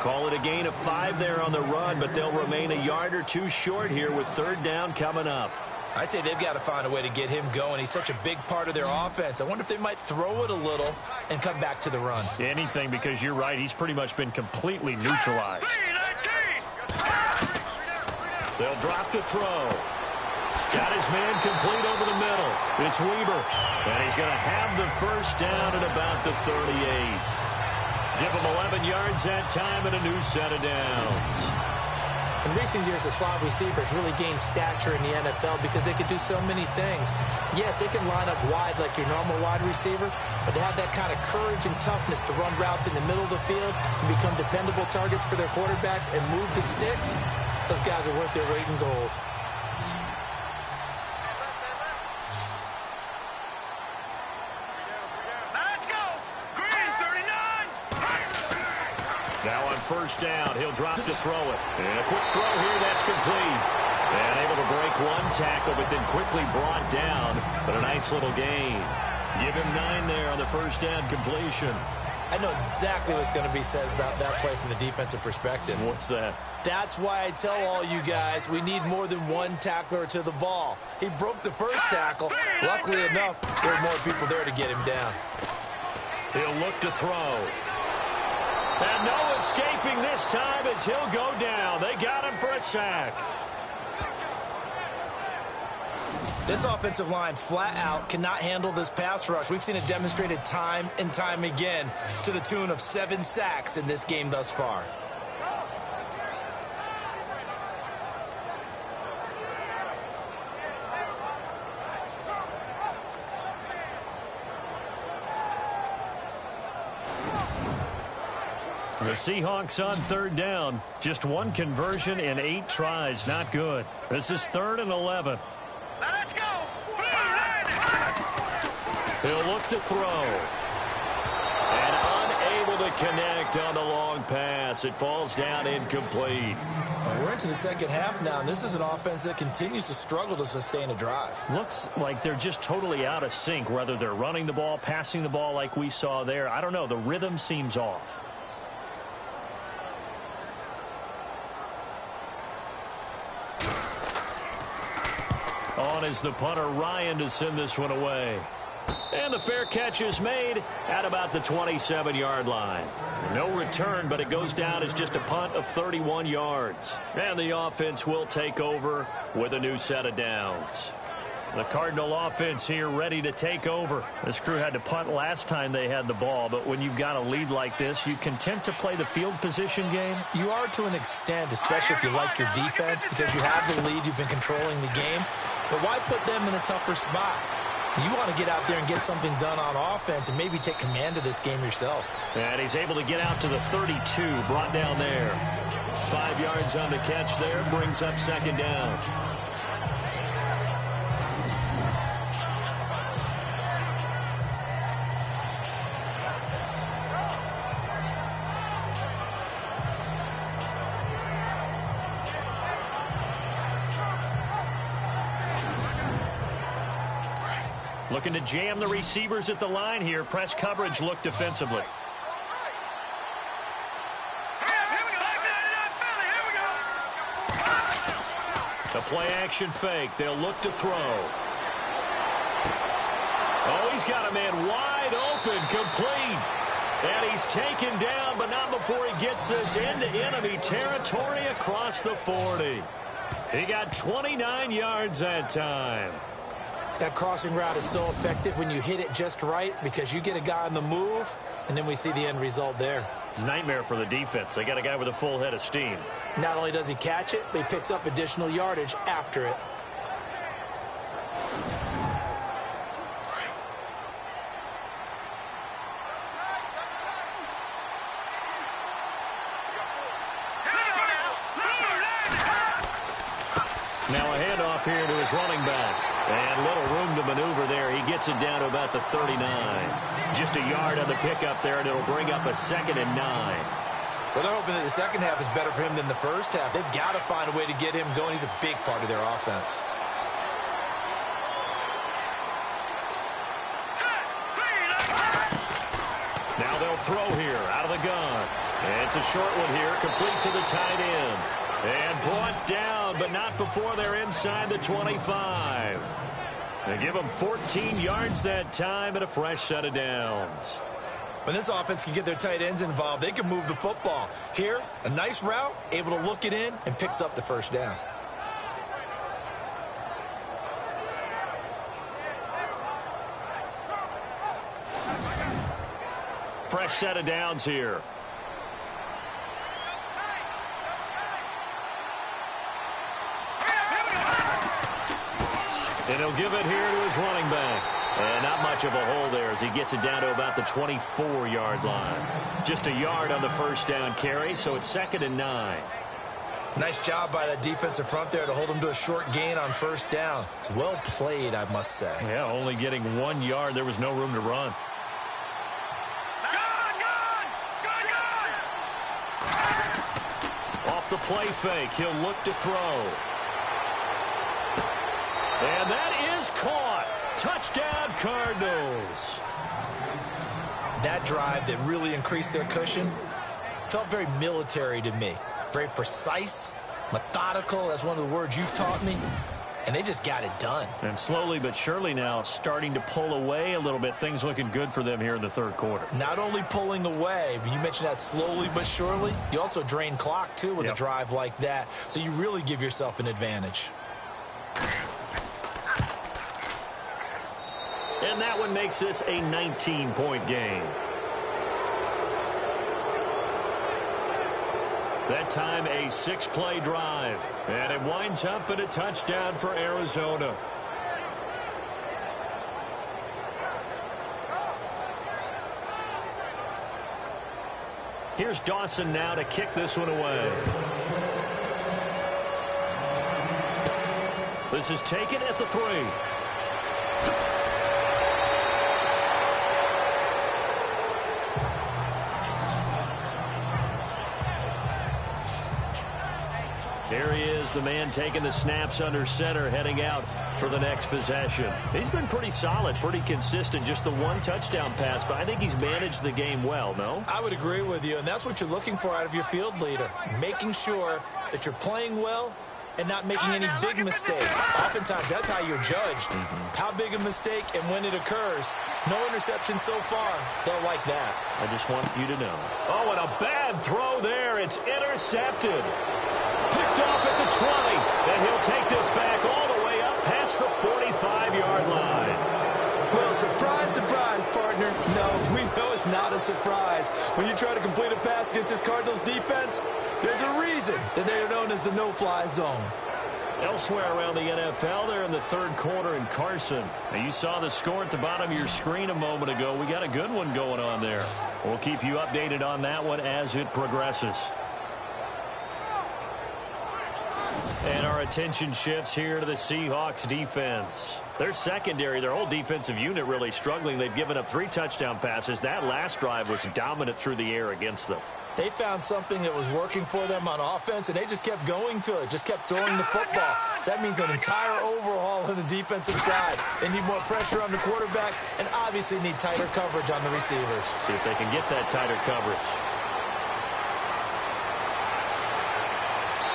Call it a gain of 5 there on the run, but they'll remain a yard or 2 short here with third down coming up. I'd say they've got to find a way to get him going. He's such a big part of their offense. I wonder if they might throw it a little and come back to the run. Anything, because you're right. He's pretty much been completely neutralized. They'll drop to throw. Got his man complete over the middle. It's Weaver. And he's going to have the first down at about the 38. Give him 11 yards that time and a new set of downs. In recent years, the slot receivers really gained stature in the NFL because they could do so many things. Yes, they can line up wide like your normal wide receiver, but to have that kind of courage and toughness to run routes in the middle of the field and become dependable targets for their quarterbacks and move the sticks, those guys are worth their weight in gold. Now on first down, he'll drop to throw it. And a quick throw here, that's complete. And able to break one tackle, but then quickly brought down. But a nice little gain. Give him 9 there on the first down completion. I know exactly what's going to be said about that play from the defensive perspective. What's that? That's why I tell all you guys we need more than one tackler to the ball. He broke the first tackle. Luckily enough, there were more people there to get him down. He'll look to throw. And no escaping this time as he'll go down. They got him for a sack. This offensive line flat out cannot handle this pass rush. We've seen it demonstrated time and time again to the tune of 7 sacks in this game thus far. The Seahawks on third down. Just 1 conversion in 8 tries. Not good. This is 3rd and 11. Let's go. He'll look to throw. And unable to connect on the long pass. It falls down incomplete. We're into the second half now, and this is an offense that continues to struggle to sustain a drive. Looks like they're just totally out of sync, whether they're running the ball, passing the ball like we saw there. I don't know. The rhythm seems off. On is the punter, Ryan, to send this one away. And the fair catch is made at about the 27-yard line. No return, but it goes down as just a punt of 31 yards. And the offense will take over with a new set of downs. The Cardinal offense here ready to take over. This crew had to punt last time they had the ball, but when you've got a lead like this, you content to play the field position game? You are to an extent, especially if you like your defense, because you have the lead, you've been controlling the game. But why put them in a tougher spot? You want to get out there and get something done on offense and maybe take command of this game yourself. And he's able to get out to the 32, brought down there. 5 yards on the catch there, brings up second down. Looking to jam the receivers at the line here. Press coverage look defensively. The play action fake. They'll look to throw. Oh, he's got a man wide open, complete. And he's taken down, but not before he gets us into enemy territory across the 40. He got 29 yards that time. That crossing route is so effective when you hit it just right because you get a guy on the move, and then we see the end result there. It's a nightmare for the defense. They got a guy with a full head of steam. Not only does he catch it, but he picks up additional yardage after it. Now a handoff here to his running back. And little room to maneuver there. He gets it down to about the 39. Just a yard on the pickup there, and it'll bring up a 2nd and 9. Well, they're hoping that the second half is better for him than the first half. They've got to find a way to get him going. He's a big part of their offense. Now they'll throw here out of the gun. And it's a short one here, complete to the tight end. And brought down, but not before they're inside the 25. They give them 14 yards that time and a fresh set of downs. When this offense can get their tight ends involved, they can move the football. Here, a nice route, able to look it in, and picks up the first down. Fresh set of downs here. And he'll give it here to his running back. And not much of a hole there as he gets it down to about the 24-yard line. Just a yard on the first down carry, so it's 2nd and 9. Nice job by that defensive front there to hold him to a short gain on first down. Well played, I must say. Yeah, only getting 1 yard. There was no room to run. Off the play fake, he'll look to throw. And that is caught. Touchdown, Cardinals. That drive that really increased their cushion felt very military to me. Very precise, methodical. That's one of the words you've taught me. And they just got it done. And slowly but surely now starting to pull away a little bit. Things looking good for them here in the third quarter. Not only pulling away, but you mentioned that slowly but surely. You also drain clock, too, with a drive like that. So you really give yourself an advantage. And that one makes this a 19-point game. That time a 6-play drive. And it winds up in a touchdown for Arizona. Here's Dawson now to kick this one away. This is taken at the 3. Here he is, the man taking the snaps under center, heading out for the next possession. He's been pretty solid, pretty consistent, just the 1 touchdown pass, but I think he's managed the game well, no? I would agree with you, and that's what you're looking for out of your field leader, making sure that you're playing well and not making any big mistakes. Oftentimes, that's how you're judged. How big a mistake and when it occurs. No interception so far. They'll like that. I just want you to know. Oh, and a bad throw there. It's intercepted. Picked off at the 20, and he'll take this back all the way up past the 45-yard line. Well, surprise, surprise, partner. No, we know it's not a surprise. When you try to complete a pass against this Cardinals defense, there's a reason that they are known as the no-fly zone. Elsewhere around the NFL, they're in the third quarter in Carson. Now, you saw the score at the bottom of your screen a moment ago. We got a good one going on there. We'll keep you updated on that one as it progresses. And our attention shifts here to the Seahawks defense. Their secondary, their whole defensive unit really struggling. They've given up 3 touchdown passes. That last drive was dominant through the air against them. They found something that was working for them on offense, and they just kept going to it, just kept throwing the football. So that means an entire overhaul on the defensive side. They need more pressure on the quarterback and obviously need tighter coverage on the receivers. See if they can get that tighter coverage.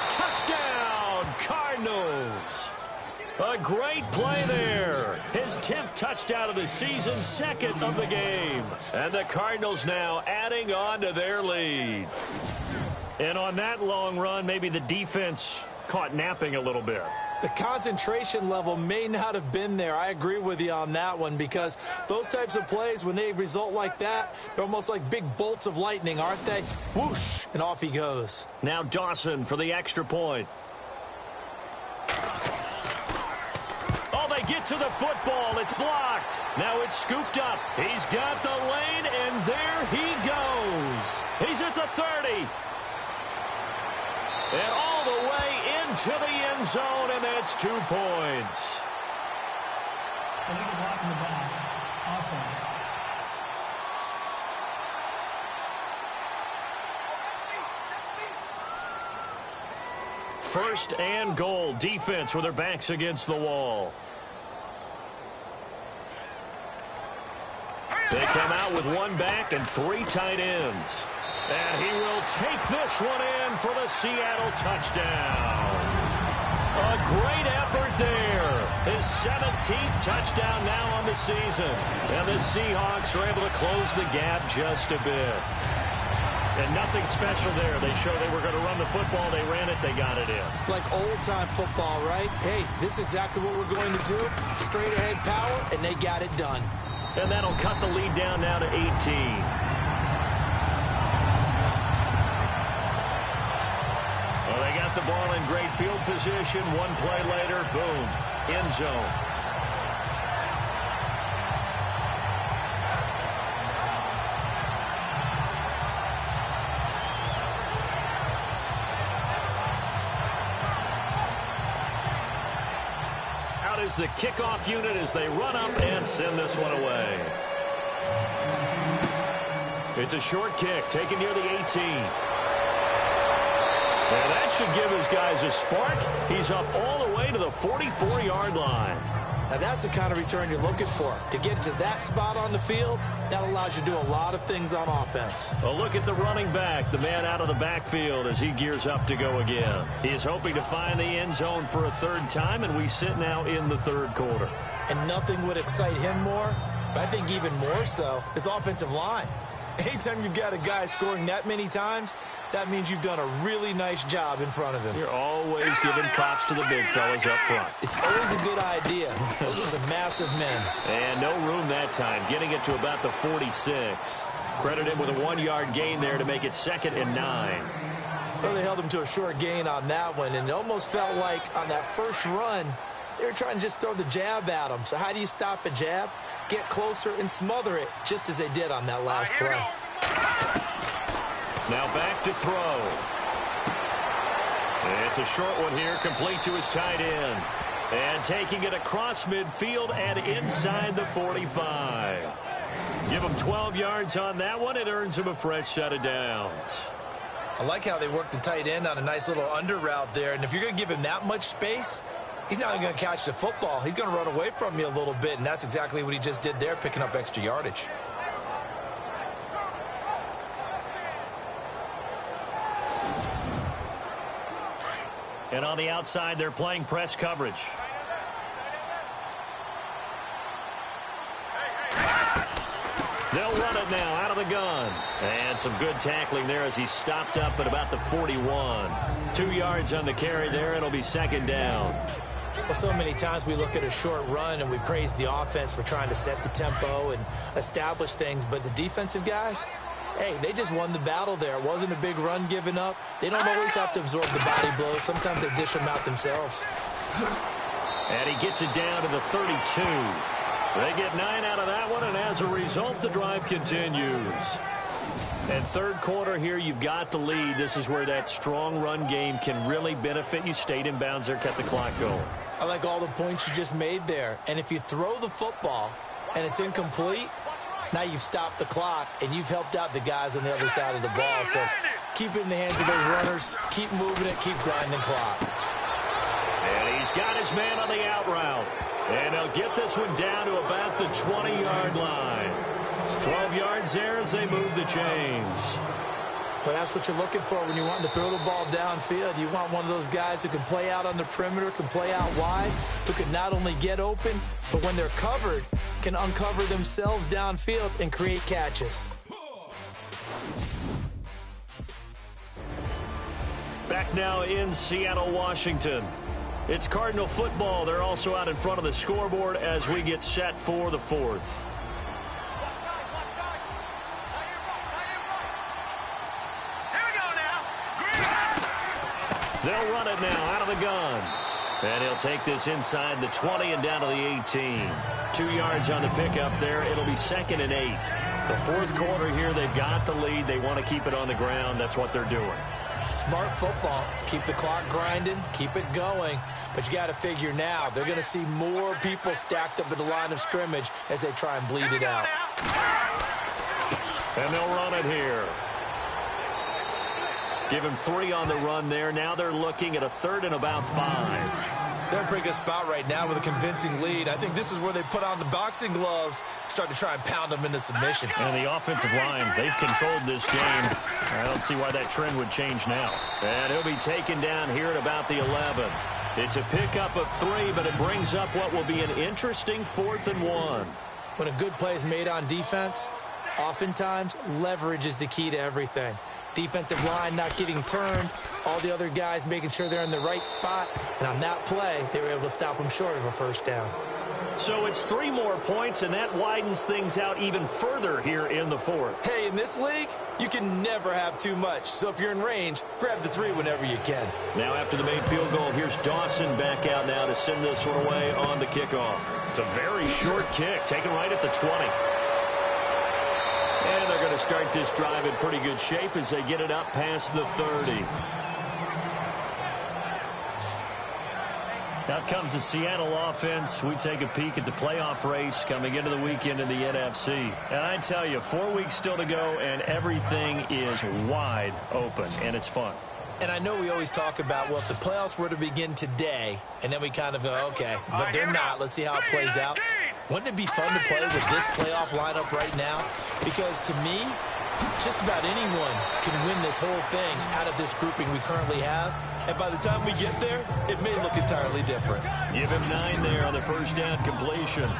Touchdown, Cardinals! A great play there. His 10th touchdown of the season, 2nd of the game. And the Cardinals now adding on to their lead. And on that long run, maybe the defense caught napping a little bit. The concentration level may not have been there. I agree with you on that one, because those types of plays, when they result like that, they're almost like big bolts of lightning, aren't they? Whoosh, and off he goes. Now Dawson for the extra point. Oh, they get to the football. It's blocked. Now it's scooped up. He's got the lane, and there he goes. He's at the 30. And all the way into the end zone, and that's 2 points. Illegal block in the back. Offense. First and goal. Defense with their backs against the wall. They come out with one back and 3 tight ends. And he will take this one in for the Seattle touchdown. A great effort there. His 17th touchdown now on the season. And the Seahawks are able to close the gap just a bit. And nothing special there. They showed they were going to run the football. They ran it. They got it in. Like old-time football, right? Hey, this is exactly what we're going to do. Straight-ahead power, and they got it done. And that'll cut the lead down now to 18. Well, they got the ball in great field position. One play later, boom, end zone. Out is the kickoff unit as they run up and send this one away. It's a short kick taken near the 18. And that should give his guys a spark. He's up all the way to the 44-yard line. Now, that's the kind of return you're looking for. To get to that spot on the field, that allows you to do a lot of things on offense. A look at the running back, the man out of the backfield as he gears up to go again. He is hoping to find the end zone for a 3rd time, and we sit now in the 3rd quarter. And nothing would excite him more, but I think even more so, his offensive line. Anytime you've got a guy scoring that many times, that means you've done a really nice job in front of him. You're always giving props to the big fellas up front. It's always a good idea. Those are some massive men. And no room that time, getting it to about the 46. Credit him with a 1-yard gain there to make it 2nd and 9. Well, they held him to a short gain on that one, and it almost felt like on that first run, they were trying to just throw the jab at him. So how do you stop a jab? Get closer and smother it, just as they did on that last play. Now back to throw. It's a short one here, complete to his tight end. And taking it across midfield and inside the 45. Give him 12 yards on that one. It earns him a fresh set of downs. I like how they worked the tight end on a nice little under route there. And if you're going to give him that much space, he's not going to catch the football. He's going to run away from you a little bit, and that's exactly what he just did there, picking up extra yardage. And on the outside, they're playing press coverage. They'll run it now out of the gun. And some good tackling there as he stopped up at about the 41. 2 yards on the carry there. It'll be 2nd down. Well, so many times we look at a short run and we praise the offense for trying to set the tempo and establish things. But the defensive guys, hey, they just won the battle there. It wasn't a big run given up. They don't always have to absorb the body blows. Sometimes they dish them out themselves. And he gets it down to the 32. They get 9 out of that one, and as a result, the drive continues. And 3rd quarter here, you've got the lead. This is where that strong run game can really benefit you. Stayed in bounds there, kept the clock going. I like all the points you just made there. And if you throw the football and it's incomplete, now you've stopped the clock and you've helped out the guys on the other side of the ball. So keep it in the hands of those runners. Keep moving it. Keep grinding clock. And he's got his man on the out route. And he'll get this one down to about the 20-yard line. 12 yards there as they move the chains. Well, that's what you're looking for when you want to throw the ball downfield. You want one of those guys who can play out on the perimeter, can play out wide, who can not only get open, but when they're covered, can uncover themselves downfield and create catches. Back now in Seattle, Washington. It's Cardinal football. They're also out in front of the scoreboard as we get set for the fourth. They'll run it now out of the gun. And he'll take this inside the 20 and down to the 18. 2 yards on the pickup there. It'll be 2nd and 8. The fourth quarter here, they've got the lead. They want to keep it on the ground. That's what they're doing. Smart football. Keep the clock grinding. Keep it going. But you got to figure now, they're going to see more people stacked up at the line of scrimmage as they try and bleed it out. And they'll run it here. Give him 3 on the run there. Now they're looking at a 3rd and about 5. They're in a pretty good spot right now with a convincing lead. I think this is where they put on the boxing gloves, start to try and pound them into submission. And the offensive line, they've controlled this game. I don't see why that trend would change now. And he'll be taken down here at about the 11. It's a pickup of 3, but it brings up what will be an interesting 4th and 1. When a good play is made on defense, oftentimes leverage is the key to everything. Defensive line not getting turned, all the other guys making sure they're in the right spot, and on that play, they were able to stop them short of a first down. So it's 3 more points, and that widens things out even further here in the fourth. Hey, in this league, you can never have too much. So if you're in range, grab the 3 whenever you can. Now after the made field goal, here's Dawson back out now to send this one away on the kickoff. It's a very short kick, taken right at the 20. And they're going to start this drive in pretty good shape as they get it up past the 30. Out comes the Seattle offense. We take a peek at the playoff race coming into the weekend in the NFC. And I tell you, 4 weeks still to go, and everything is wide open, and it's fun. And I know we always talk about, well, if the playoffs were to begin today, and then we kind of go, okay, but they're not. Let's see how it plays out. Wouldn't it be fun to play with this playoff lineup right now? Because to me, just about anyone can win this whole thing out of this grouping we currently have. And by the time we get there, it may look entirely different. Give him 9 there on the first down completion.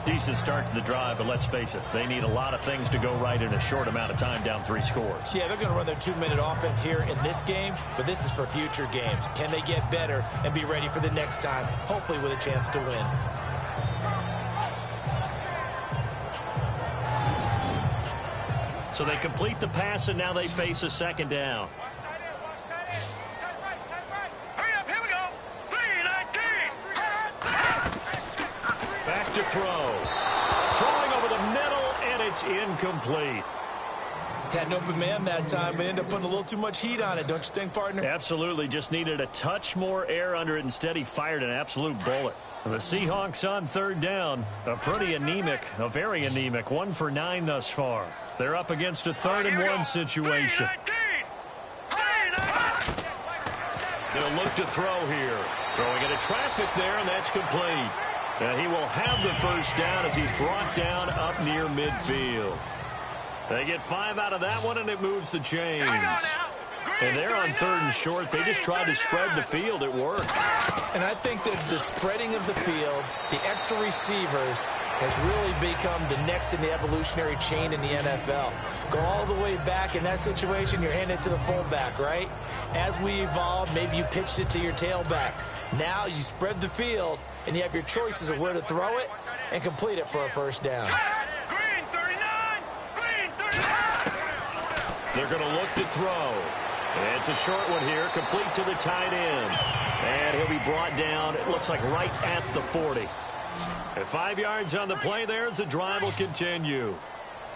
Decent start to the drive, but let's face it, they need a lot of things to go right in a short amount of time down 3 scores. Yeah, they're going to run their 2-minute offense here in this game, but this is for future games. Can they get better and be ready for the next time, hopefully with a chance to win? So they complete the pass, and now they face a 2nd down. Hurry up, here we go. 3-19. Back to throw. Throwing over the middle, and it's incomplete. Had an open man that time, but ended up putting a little too much heat on it, don't you think, partner? Absolutely. Just needed a touch more air under it. Instead, he fired an absolute bullet. The Seahawks on 3rd down. A very anemic 1 for 9 thus far. They're up against a 3rd and 1 situation. They'll look to throw here. Throwing into traffic there, and that's complete. And he will have the first down as he's brought down up near midfield. They get 5 out of that one, and it moves the chains. And they're on 3rd and short. They just tried to spread the field. It worked. And I think that the spreading of the field, the extra receivers, has really become the next in the evolutionary chain in the NFL. Go all the way back in that situation, you're handing it to the fullback, right? As we evolve, maybe you pitched it to your tailback. Now you spread the field, and you have your choices of where to throw it and complete it for a first down. Green 39. Green 39. They're going to look to throw. It's a short one here, complete to the tight end. And he'll be brought down, it looks like right at the 40. At 5 yards on the play there as the drive will continue.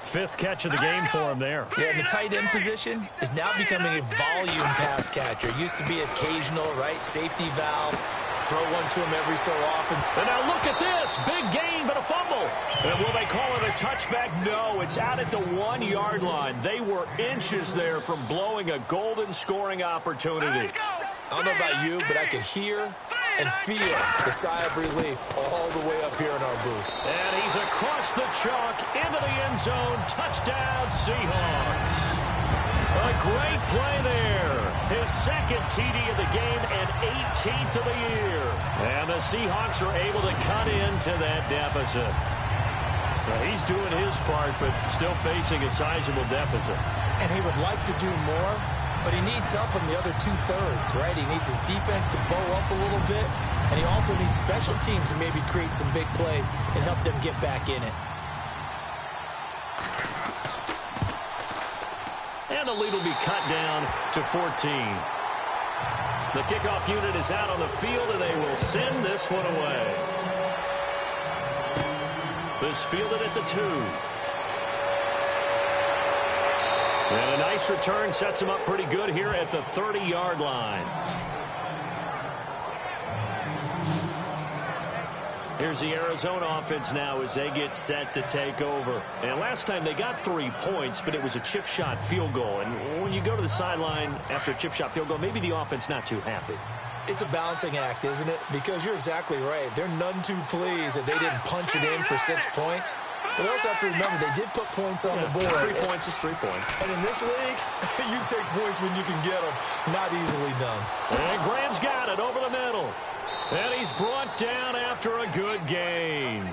5th catch of the game for him there. Yeah, and the tight end position is now becoming a volume pass catcher. It used to be occasional, right? Safety valve. Throw one to him every so often. And now look at this. Big gain, but a fumble. And will they call it a touchback? No, it's out at the 1-yard line. They were inches there from blowing a golden scoring opportunity. I don't know about you, but I could hear and feel the sigh of relief all the way up here in our booth. And he's across the chalk into the end zone. Touchdown, Seahawks. A great play there. His 2nd TD of the game and 18th of the year. And the Seahawks are able to cut into that deficit. Well, he's doing his part, but still facing a sizable deficit. And he would like to do more, but he needs help from the other 2/3, right? He needs his defense to bow up a little bit, And he also needs special teams to maybe create some big plays and help them get back in it. And the lead will be cut down to 14. The kickoff unit is out on the field, and they will send this one away. This fielded at the 2. And a nice return sets him up pretty good here at the 30-yard line. Here's the Arizona offense now as they get set to take over. And last time they got 3 points, but it was a chip shot field goal. And when you go to the sideline after a chip shot field goal, maybe the offense not too happy. It's a balancing act, isn't it? Because you're exactly right. They're none too pleased that they didn't punch it in for 6 points. But they also have to remember they did put points on the board. 3 points is 3 points. And in this league, you take points when you can get them. Not easily done. And Graham's got it over the middle. And he's brought down after a good gain.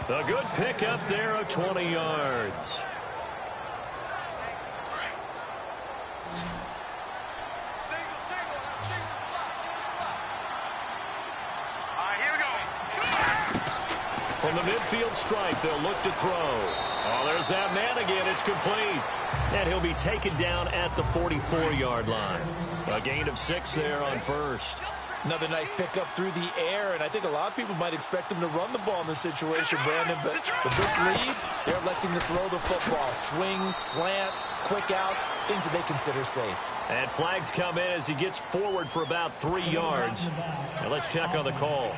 A good pickup there of 20 yards. From the midfield stripe, they'll look to throw. Oh, there's that man again. It's complete. And he'll be taken down at the 44-yard line. A gain of 6 there on first. Another nice pickup through the air, and I think a lot of people might expect them to run the ball in this situation, Brandon, but with this lead, they're electing to throw the football. Swings, slants, quick outs, things that they consider safe. And flags come in as he gets forward for about 3 yards. Now let's check on the call.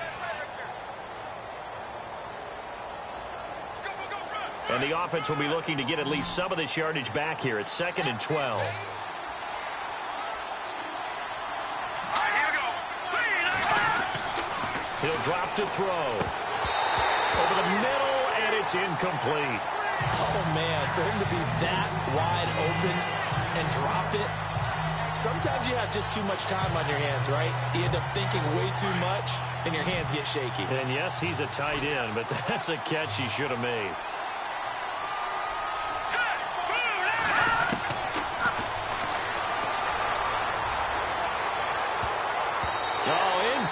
And the offense will be looking to get at least some of this yardage back here. It's 2nd and 12. He'll drop to throw. Over the middle, and it's incomplete. Oh, man, for him to be that wide open and drop it. Sometimes you have just too much time on your hands, right? You end up thinking way too much, and your hands get shaky. And yes, he's a tight end, but that's a catch he should have made.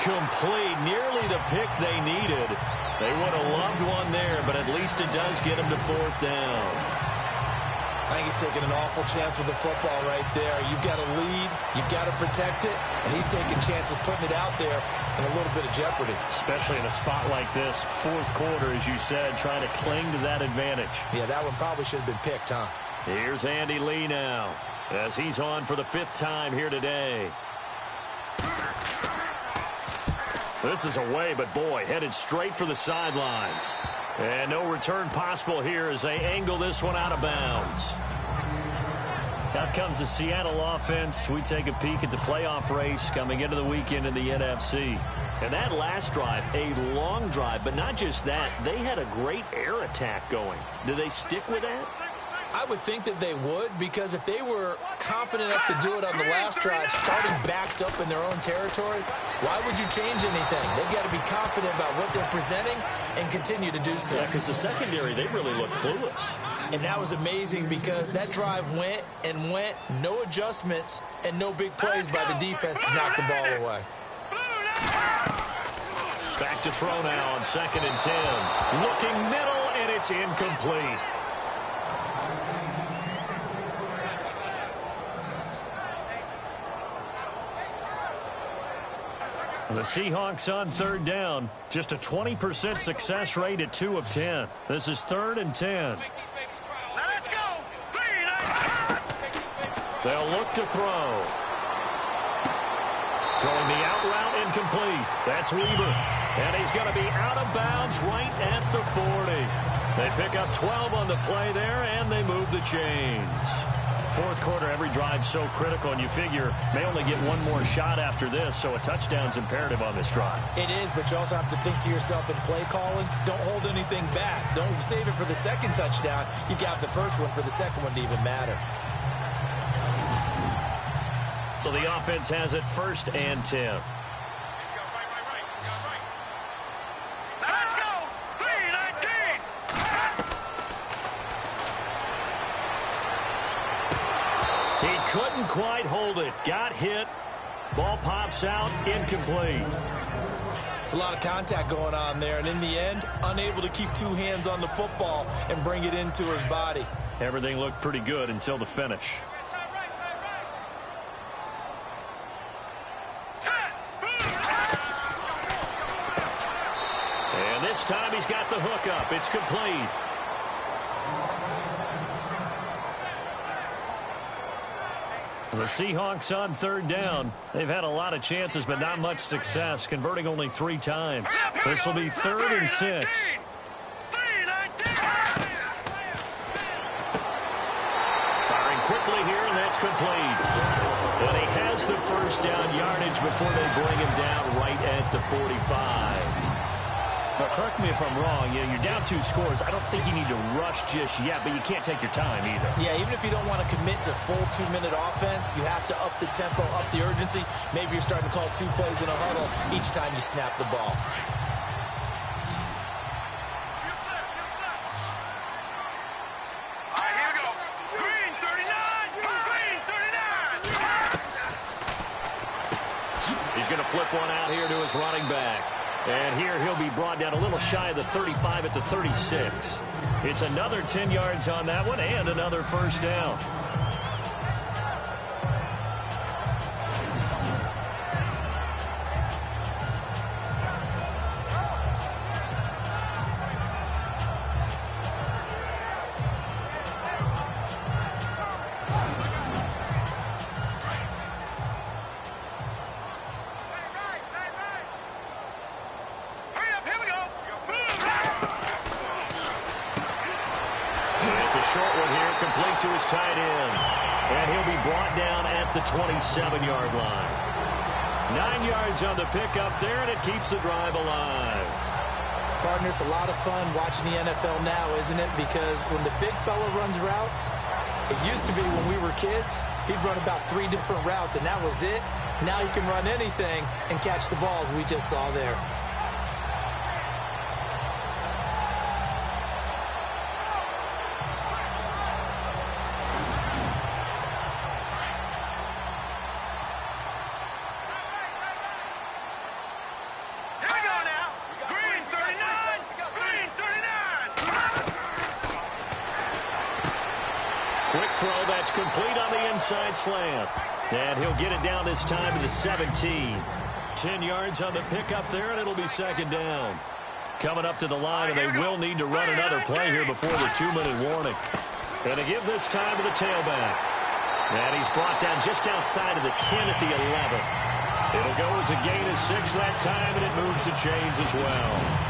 Complete, nearly the pick they needed. They would have loved one there, but at least it does get him to 4th down. I think he's taking an awful chance with the football right there. You've got to lead, you've got to protect it, and he's taking chances putting it out there in a little bit of jeopardy. Especially in a spot like this, 4th quarter, as you said, trying to cling to that advantage. Yeah, that one probably should have been picked, huh? Here's Andy Lee now, as he's on for the 5th time here today. This is away, but boy, headed straight for the sidelines. And no return possible here as they angle this one out of bounds. Out comes the Seattle offense. We take a peek at the playoff race coming into the weekend in the NFC. And that last drive, a long drive, but not just that. They had a great air attack going. Do they stick with that? I would think that they would, because if they were competent enough to do it on the last drive, starting backed up in their own territory, why would you change anything? They've got to be confident about what they're presenting and continue to do so. Yeah, because the secondary, they really look clueless. And that was amazing because that drive went and went, no adjustments, and no big plays by the defense to knock the ball away. Back to throw now on 2nd and 10. Looking middle, and it's incomplete. The Seahawks on 3rd down. Just a 20% success rate at 2 of 10. This is 3rd and 10. Let's go. They'll look to throw. Throwing the out route incomplete. That's Weaver. And he's going to be out of bounds right at the 40. They pick up 12 on the play there, and they move the chains. 4th quarter, every drive's so critical, and you figure may only get one more shot after this, so a touchdown's imperative on this drive. It is, but you also have to think to yourself in play calling, don't hold anything back. Don't save it for the 2nd touchdown. You got the 1st one for the 2nd one to even matter. So the offense has it 1st and 10. Let's go. 3-19. He couldn't quite hold it. Got hit. Ball pops out. Incomplete. It's a lot of contact going on there, and in the end, unable to keep two hands on the football and bring it into his body. Everything looked pretty good until the finish. And this time he's got the hook up. It's complete. The Seahawks on third down. They've had a lot of chances, but not much success, converting only 3 times. This will be 3rd and 6. Firing quickly here, and that's complete. And he has the first down yardage before they bring him down right at the 45. Now, correct me if I'm wrong. You're down 2 scores. I don't think you need to rush just yet, but you can't take your time either. Yeah, even if you don't want to commit to full 2-minute offense, you have to up the tempo, up the urgency. Maybe you're starting to call 2 plays in a huddle each time you snap the ball. All right, here we go. Green 39. Green 39. He's going to flip one out here to his running back. And here he'll be brought down a little shy of the 35 at the 36. It's another 10 yards on that one and another first down. Complete to his tight end. And he'll be brought down at the 27-yard line. 9 yards on the pickup there, and it keeps the drive alive. Partner, it's a lot of fun watching the NFL now, isn't it? Because when the big fella runs routes, it used to be when we were kids, he'd run about 3 different routes, and that was it. Now he can run anything and catch the balls we just saw there. Quick throw that's complete on the inside slant. And he'll get it down this time to the 17. 10 yards on the pickup there, and it'll be second down. Coming up to the line, and they will need to run another play here before the 2-minute warning. And to give this time to the tailback. And he's brought down just outside of the 10 at the 11. It'll go as a gain of 6 that time, and it moves the chains as well.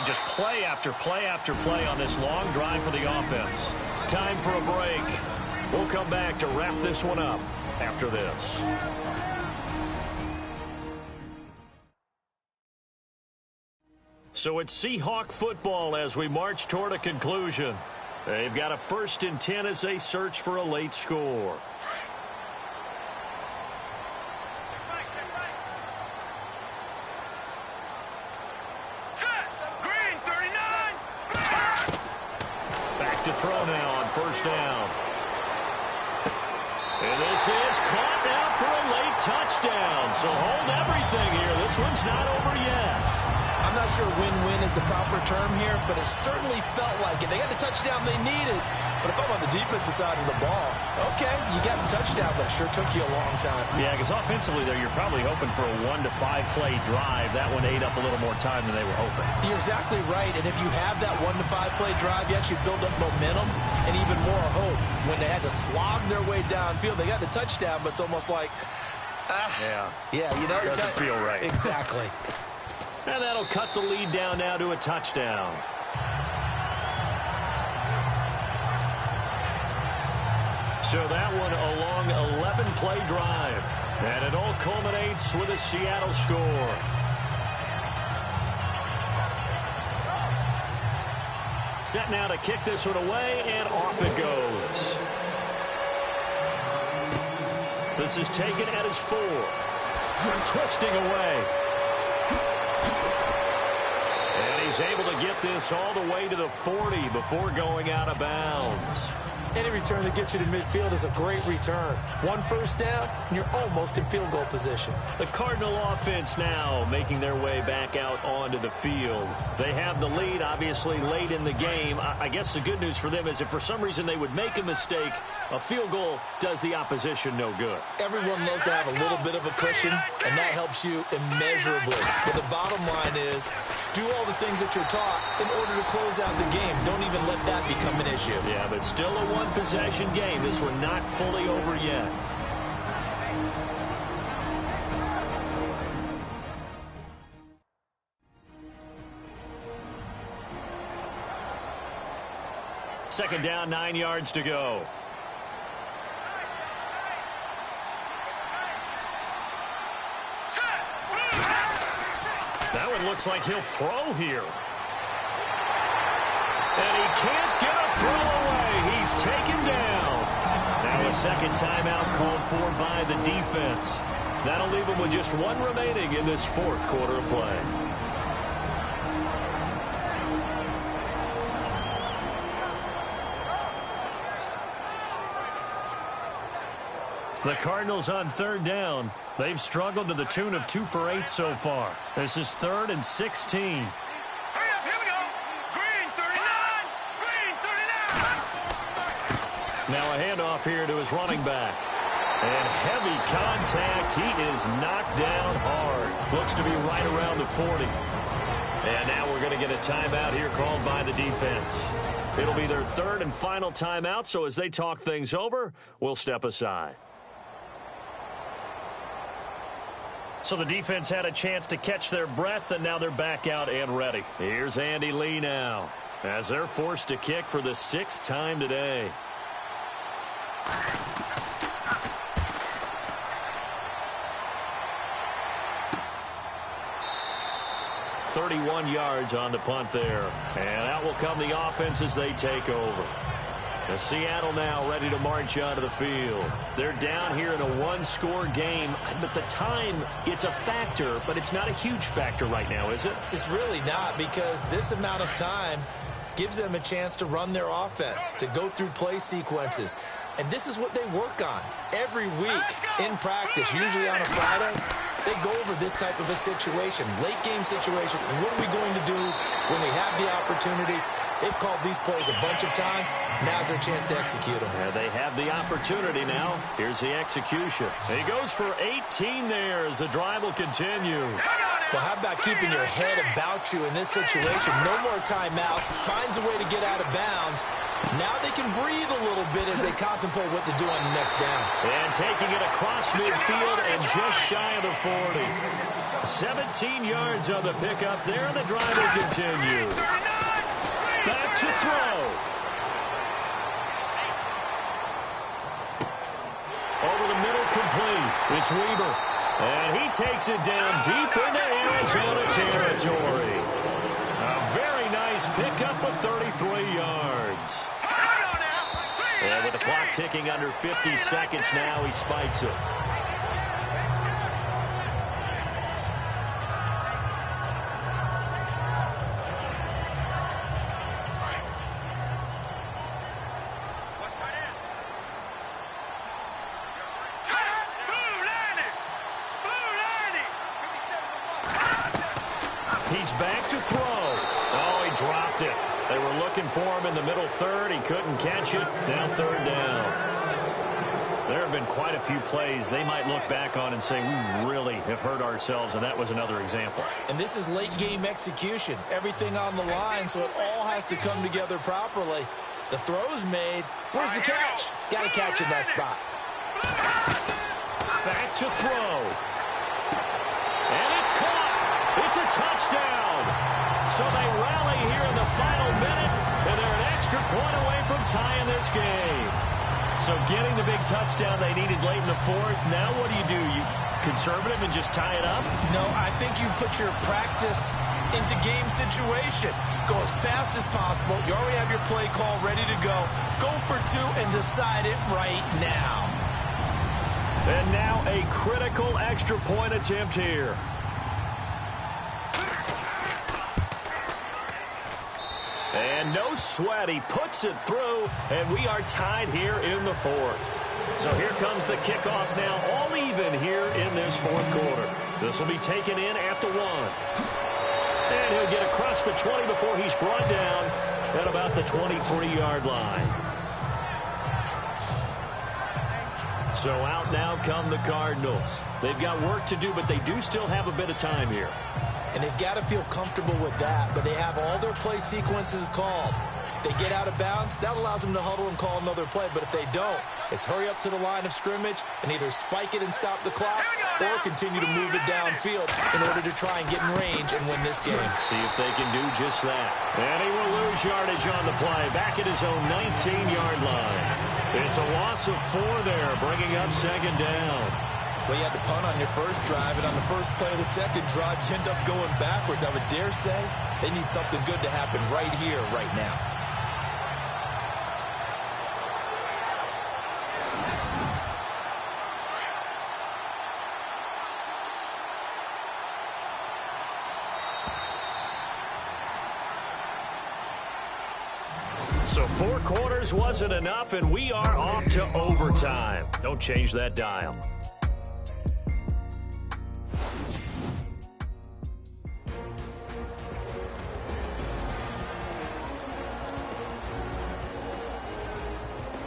Just play after play after play on this long drive for the offense. Time for a break. We'll come back to wrap this one up after this. So it's Seahawk football as we march toward a conclusion. They've got a 1st and 10 as they search for a late score. To throw now on 1st down. And this is caught now for a late touchdown. So hold everything here. This one's not over yet. I'm not sure win-win is the proper term here, but it certainly felt like it. They got the touchdown they needed. But if I'm on the defensive side of the ball, okay, you got the touchdown, but it sure took you a long time. Yeah, because offensively there, you're probably hoping for a 1 to 5 play drive. That one ate up a little more time than they were hoping. You're exactly right. And if you have that 1 to 5 play drive, you actually build up momentum and even more hope. When they had to slog their way downfield, they got the touchdown, but it's almost like, yeah, you know, doesn't feel right. Exactly. And that'll cut the lead down now to a touchdown. So that one a long 11-play drive. And it all culminates with a Seattle score. Set now to kick this one away, and off it goes. This is taken at his 4. Twisting away. And he's able to get this all the way to the 40 before going out of bounds. Any return that gets you to midfield is a great return. One first down, and you're almost in field goal position. The Cardinal offense now making their way back out onto the field. They have the lead, obviously, late in the game. I guess the good news for them is if for some reason they would make a mistake, a field goal does the opposition no good. Everyone loves to have a little bit of a cushion, and that helps you immeasurably. But the bottom line is, do all the things that you're taught in order to close out the game. Don't even let that become an issue. Yeah, but still a one-possession game. This one not fully over yet. Second down, 9 yards to go. That one looks like he'll throw here. And he can't get a throw away. He's taken down. Now a second timeout called for by the defense. That'll leave him with just one remaining in this fourth quarter of play. The Cardinals on third down. They've struggled to the tune of 2 for 8 so far. This is 3rd and 16. Hurry up, here we go. Green 39. Green 39. Now a handoff here to his running back. And heavy contact. He is knocked down hard. Looks to be right around the 40. And now we're going to get a timeout here called by the defense. It'll be their third and final timeout, so as they talk things over, we'll step aside. So the defense had a chance to catch their breath, and now they're back out and ready. Here's Andy Lee now, as they're forced to kick for the 6th time today. .31 yards on the punt there. And out will come the offense as they take over. And Seattle now ready to march onto the field. They're down here in a one-score game, but the time, it's a factor, but it's not a huge factor right now, is it? It's really not, because this amount of time gives them a chance to run their offense, to go through play sequences. And this is what they work on every week in practice, usually on a Friday. They go over this type of a situation, late-game situation. What are we going to do when we have the opportunity? They've called these plays a bunch of times. Now's their chance to execute them. Yeah, they have the opportunity now. Here's the execution. He goes for 18 there as the drive will continue. Well, how about keeping your head about you in this situation? No more timeouts. Finds a way to get out of bounds. Now they can breathe a little bit as they contemplate what to do on the next down. And taking it across midfield and just shy of the 40. 17 yards on the pickup there, and the drive will continue. Back to throw. Over the middle, complete. It's Weber. And he takes it down deep into Arizona territory. A very nice pickup of 33 yards. And with the clock ticking under 50 seconds now, he spikes it. He's back to throw. Oh, he dropped it. They were looking for him in the middle third. He couldn't catch it. Now third down. There have been quite a few plays they might look back on and say, we really have hurt ourselves, and that was another example. And this is late-game execution. Everything on the line, so it all has to come together properly. The throw's made. Where's the catch? Got to catch in that spot. Back to throw. And it's caught. It's a touchdown. So they rally here in the final minute, and they're an extra point away from tying this game. So getting the big touchdown they needed late in the fourth. Now what do? You conservative and just tie it up? No, I think you put your practice into game situation. Go as fast as possible. You already have your play call ready to go. Go for 2 and decide it right now. And now a critical extra point attempt here. And no sweat. He puts it through, and we are tied here in the fourth. So here comes the kickoff now, all even here in this fourth quarter. This will be taken in at the 1. And he'll get across the 20 before he's brought down at about the 23-yard line. So out now come the Cardinals. They've got work to do, but they do still have a bit of time here. And they've got to feel comfortable with that, but they have all their play sequences called. If they get out of bounds, that allows them to huddle and call another play. But if they don't, it's hurry up to the line of scrimmage and either spike it and stop the clock or continue to move it downfield in order to try and get in range and win this game. See if they can do just that. And he will lose yardage on the play, back at his own 19-yard line. It's a loss of 4 there, bringing up second down. Well, you had to punt on your first drive, and on the first play of the second drive, you end up going backwards. I would dare say they need something good to happen right here, right now. So 4 quarters wasn't enough, and we are off to overtime. Don't change that dial.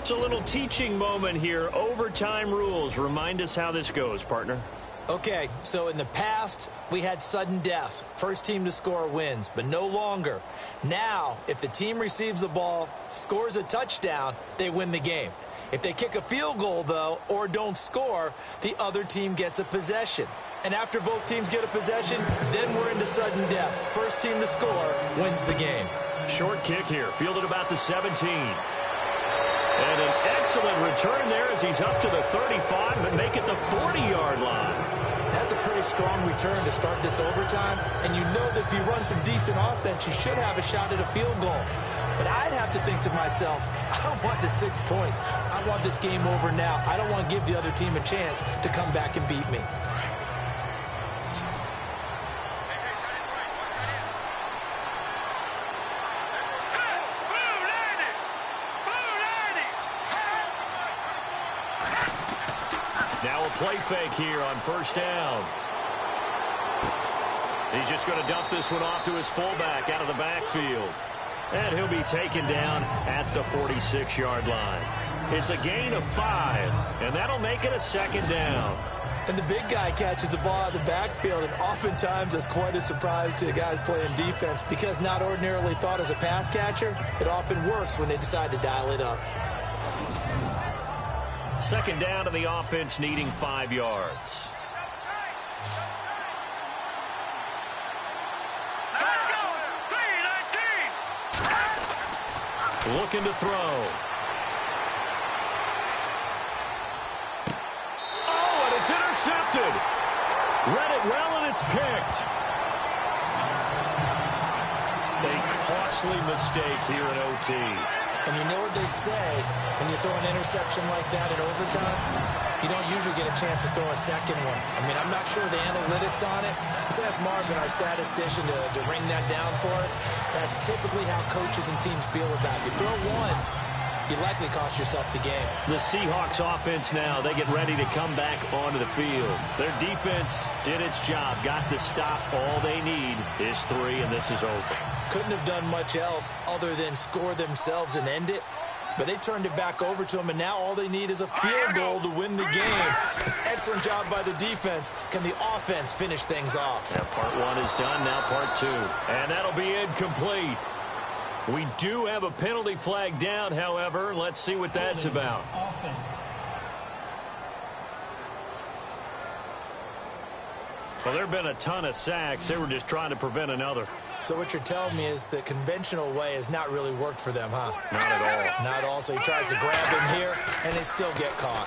It's a little teaching moment here. Overtime rules. Remind us how this goes, partner. Okay, so in the past, we had sudden death. First team to score wins, but no longer. Now, if the team receives the ball, scores a touchdown, they win the game. If they kick a field goal, though, or don't score, the other team gets a possession. And after both teams get a possession, then we're into sudden death. First team to score wins the game. Short kick here, fielded about the 17. And an excellent return there as he's up to the 35, but make it the 40-yard line. That's a pretty strong return to start this overtime. And you know that if you run some decent offense, you should have a shot at a field goal. But I'd have to think to myself, I want the 6 points. I want this game over now. I don't want to give the other team a chance to come back and beat me. Now a play fake here on first down. He's just going to dump this one off to his fullback out of the backfield. And he'll be taken down at the 46-yard line. It's a gain of 5, and that'll make it a second down. And the big guy catches the ball out of the backfield, and oftentimes it's quite a surprise to the guys playing defense because not ordinarily thought as a pass catcher, it often works when they decide to dial it up. Second down to the offense needing 5 yards. Let's go! 3-19! Looking to throw. Oh, and it's intercepted. Read it well, and it's picked. A costly mistake here in OT. And you know what they say, when you throw an interception like that in overtime, you don't usually get a chance to throw a second one. I mean, I'm not sure the analytics on it. Let's ask Marvin, our statistician, to ring that down for us. That's typically how coaches and teams feel about it. You throw one, you likely cost yourself the game. The Seahawks offense now, they get ready to come back onto the field. Their defense did its job, got the stop. All they need is 3, and this is over. Couldn't have done much else other than score themselves and end it. But they turned it back over to them, and now all they need is a field goal to win the game. Excellent job by the defense. Can the offense finish things off? Yeah, part 1 is done, now part 2. And that'll be incomplete. We do have a penalty flag down, however. Let's see what that's about. Offense. Well, there have been a ton of sacks. They were just trying to prevent another. So what you're telling me is the conventional way has not really worked for them, huh? Not at all. Not at all. So he tries to grab him here, and they still get caught.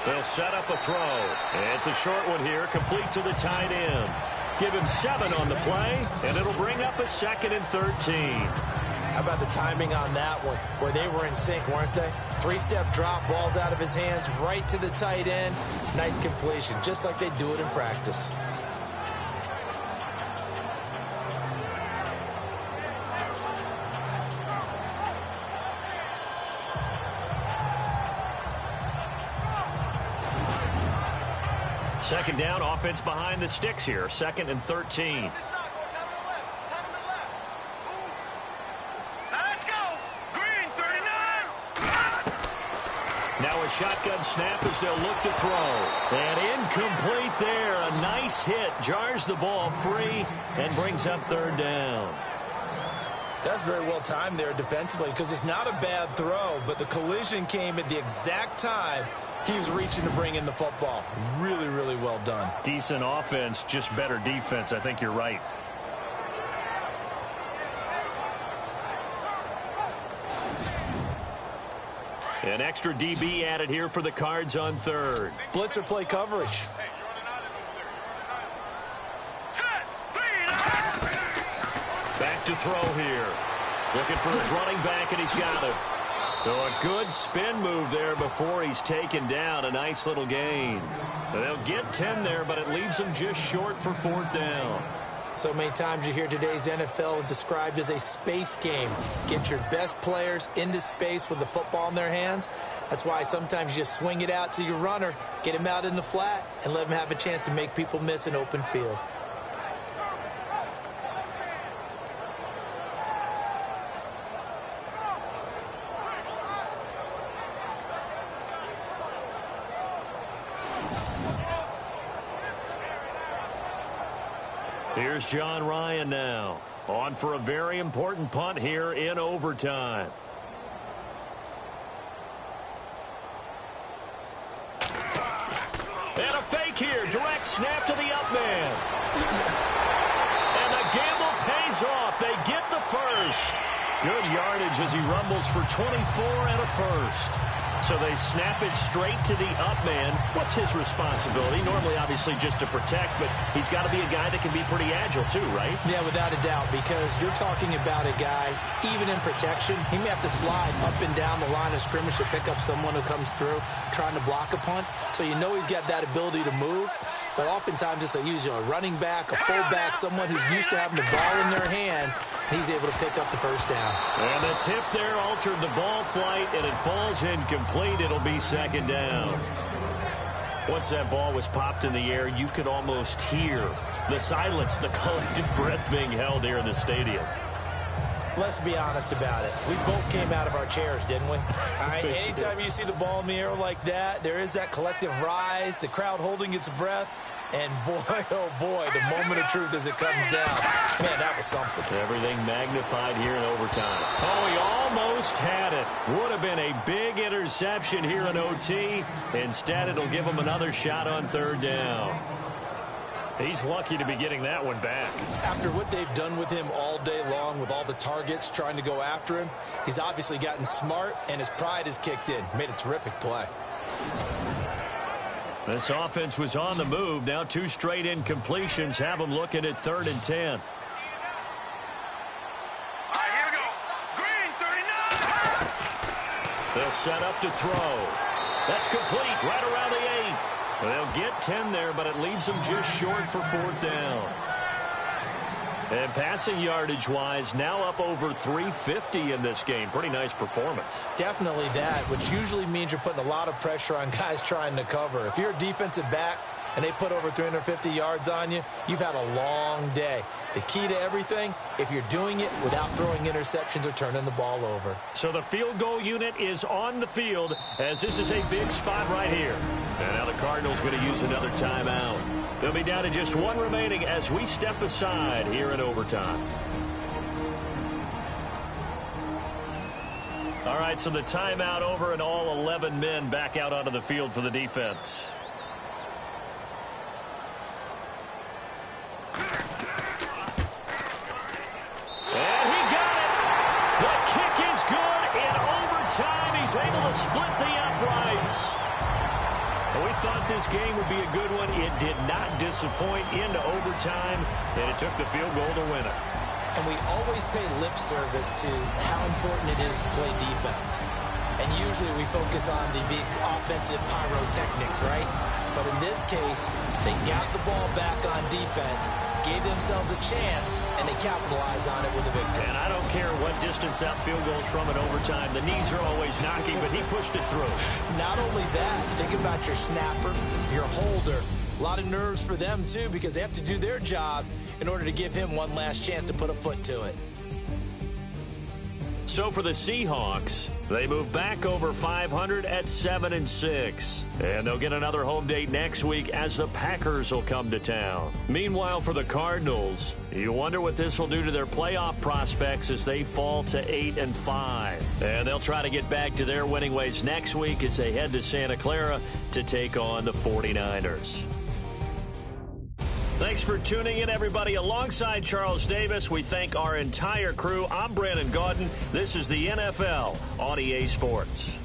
They'll set up a throw. And it's a short one here, complete to the tight end. Give him 7 on the play, and it'll bring up a 2nd and 13. How about the timing on that one, where they were in sync, weren't they? 3-step drop, balls out of his hands, right to the tight end. Nice completion, just like they do it in practice. Second down, offense behind the sticks here. 2nd and 13. Now a shotgun snap as they'll look to throw. And incomplete there. A nice hit. Jars the ball free and brings up 3rd down. That's very well timed there defensively because it's not a bad throw, but the collision came at the exact time he was reaching to bring in the football. Really, really well done. Decent offense, just better defense. I think you're right. An extra DB added here for the Cards on 3rd. Blitzer play coverage. Back to throw here. Looking for his running back, and he's got it. So a good spin move there before he's taken down. A nice little gain. They'll get 10 there, but it leaves them just short for 4th down. So many times you hear today's NFL described as a space game. Get your best players into space with the football in their hands. That's why sometimes you just swing it out to your runner, get him out in the flat, and let him have a chance to make people miss an open field. Here's John Ryan now. On for a very important punt here in overtime. And a fake here. Direct snap to the up man. And the gamble pays off. They get the first. Good yardage as he rumbles for 24 and a first. So they snap it straight to the up man. What's his responsibility? Normally, obviously, just to protect, but he's got to be a guy that can be pretty agile too, right? Yeah, without a doubt, because you're talking about a guy, even in protection, he may have to slide up and down the line of scrimmage to pick up someone who comes through trying to block a punt. So you know he's got that ability to move. But oftentimes it's usually a running back, a fullback, someone who's used to having the ball in their hands, and he's able to pick up the first down. And the tip there altered the ball flight, and it falls incomplete. It'll be 2nd down. Once that ball was popped in the air, you could almost hear the silence, the collective breath being held here in the stadium. Let's be honest about it. We both came out of our chairs, didn't we? All right, anytime you see the ball in the air like that, there is that collective rise, the crowd holding its breath, and boy, oh boy, the moment of truth as it comes down. Man, that was something. Everything magnified here in overtime. Oh, he almost had it. Would have been a big interception here in OT. Instead, it'll give him another shot on 3rd down. He's lucky to be getting that one back. After what they've done with him all day long with all the targets trying to go after him, he's obviously gotten smart, and his pride has kicked in. Made a terrific play. This offense was on the move. Now 2 straight incompletions have them looking at 3rd and 10. All right, here we go. Green, 39. They'll set up to throw. That's complete right around the 8. They'll get 10 there, but it leaves them just short for 4th down. And passing yardage-wise, now up over 350 in this game. Pretty nice performance. Definitely that, which usually means you're putting a lot of pressure on guys trying to cover. If you're a defensive back and they put over 350 yards on you, you've had a long day. The key to everything, if you're doing it without throwing interceptions or turning the ball over. So the field goal unit is on the field as this is a big spot right here. And now the Cardinals going to use another timeout. They'll be down to just 1 remaining as we step aside here in overtime. All right, so the timeout over and all 11 men back out onto the field for the defense. And he got it. The kick is good in overtime. He's able to split the uprights. We thought this game would be a good one. It did not disappoint into overtime, and it took the field goal to win it. And we always pay lip service to how important it is to play defense. And usually we focus on the big offensive pyrotechnics, right? But in this case, they got the ball back on defense, gave themselves a chance, and they capitalized on it with a victory. And I don't care what distance that field goes from in overtime. The knees are always knocking, but he pushed it through. Not only that, think about your snapper, your holder, A lot of nerves for them, too, because they have to do their job in order to give him one last chance to put a foot to it. So for the Seahawks, they move back over 500 at 7-6. And they'll get another home date next week as the Packers will come to town. Meanwhile, for the Cardinals, you wonder what this will do to their playoff prospects as they fall to 8-5. And they'll try to get back to their winning ways next week as they head to Santa Clara to take on the 49ers. Thanks for tuning in, everybody. Alongside Charles Davis, we thank our entire crew. I'm Brandon Gaudin. This is the NFL on EA Sports.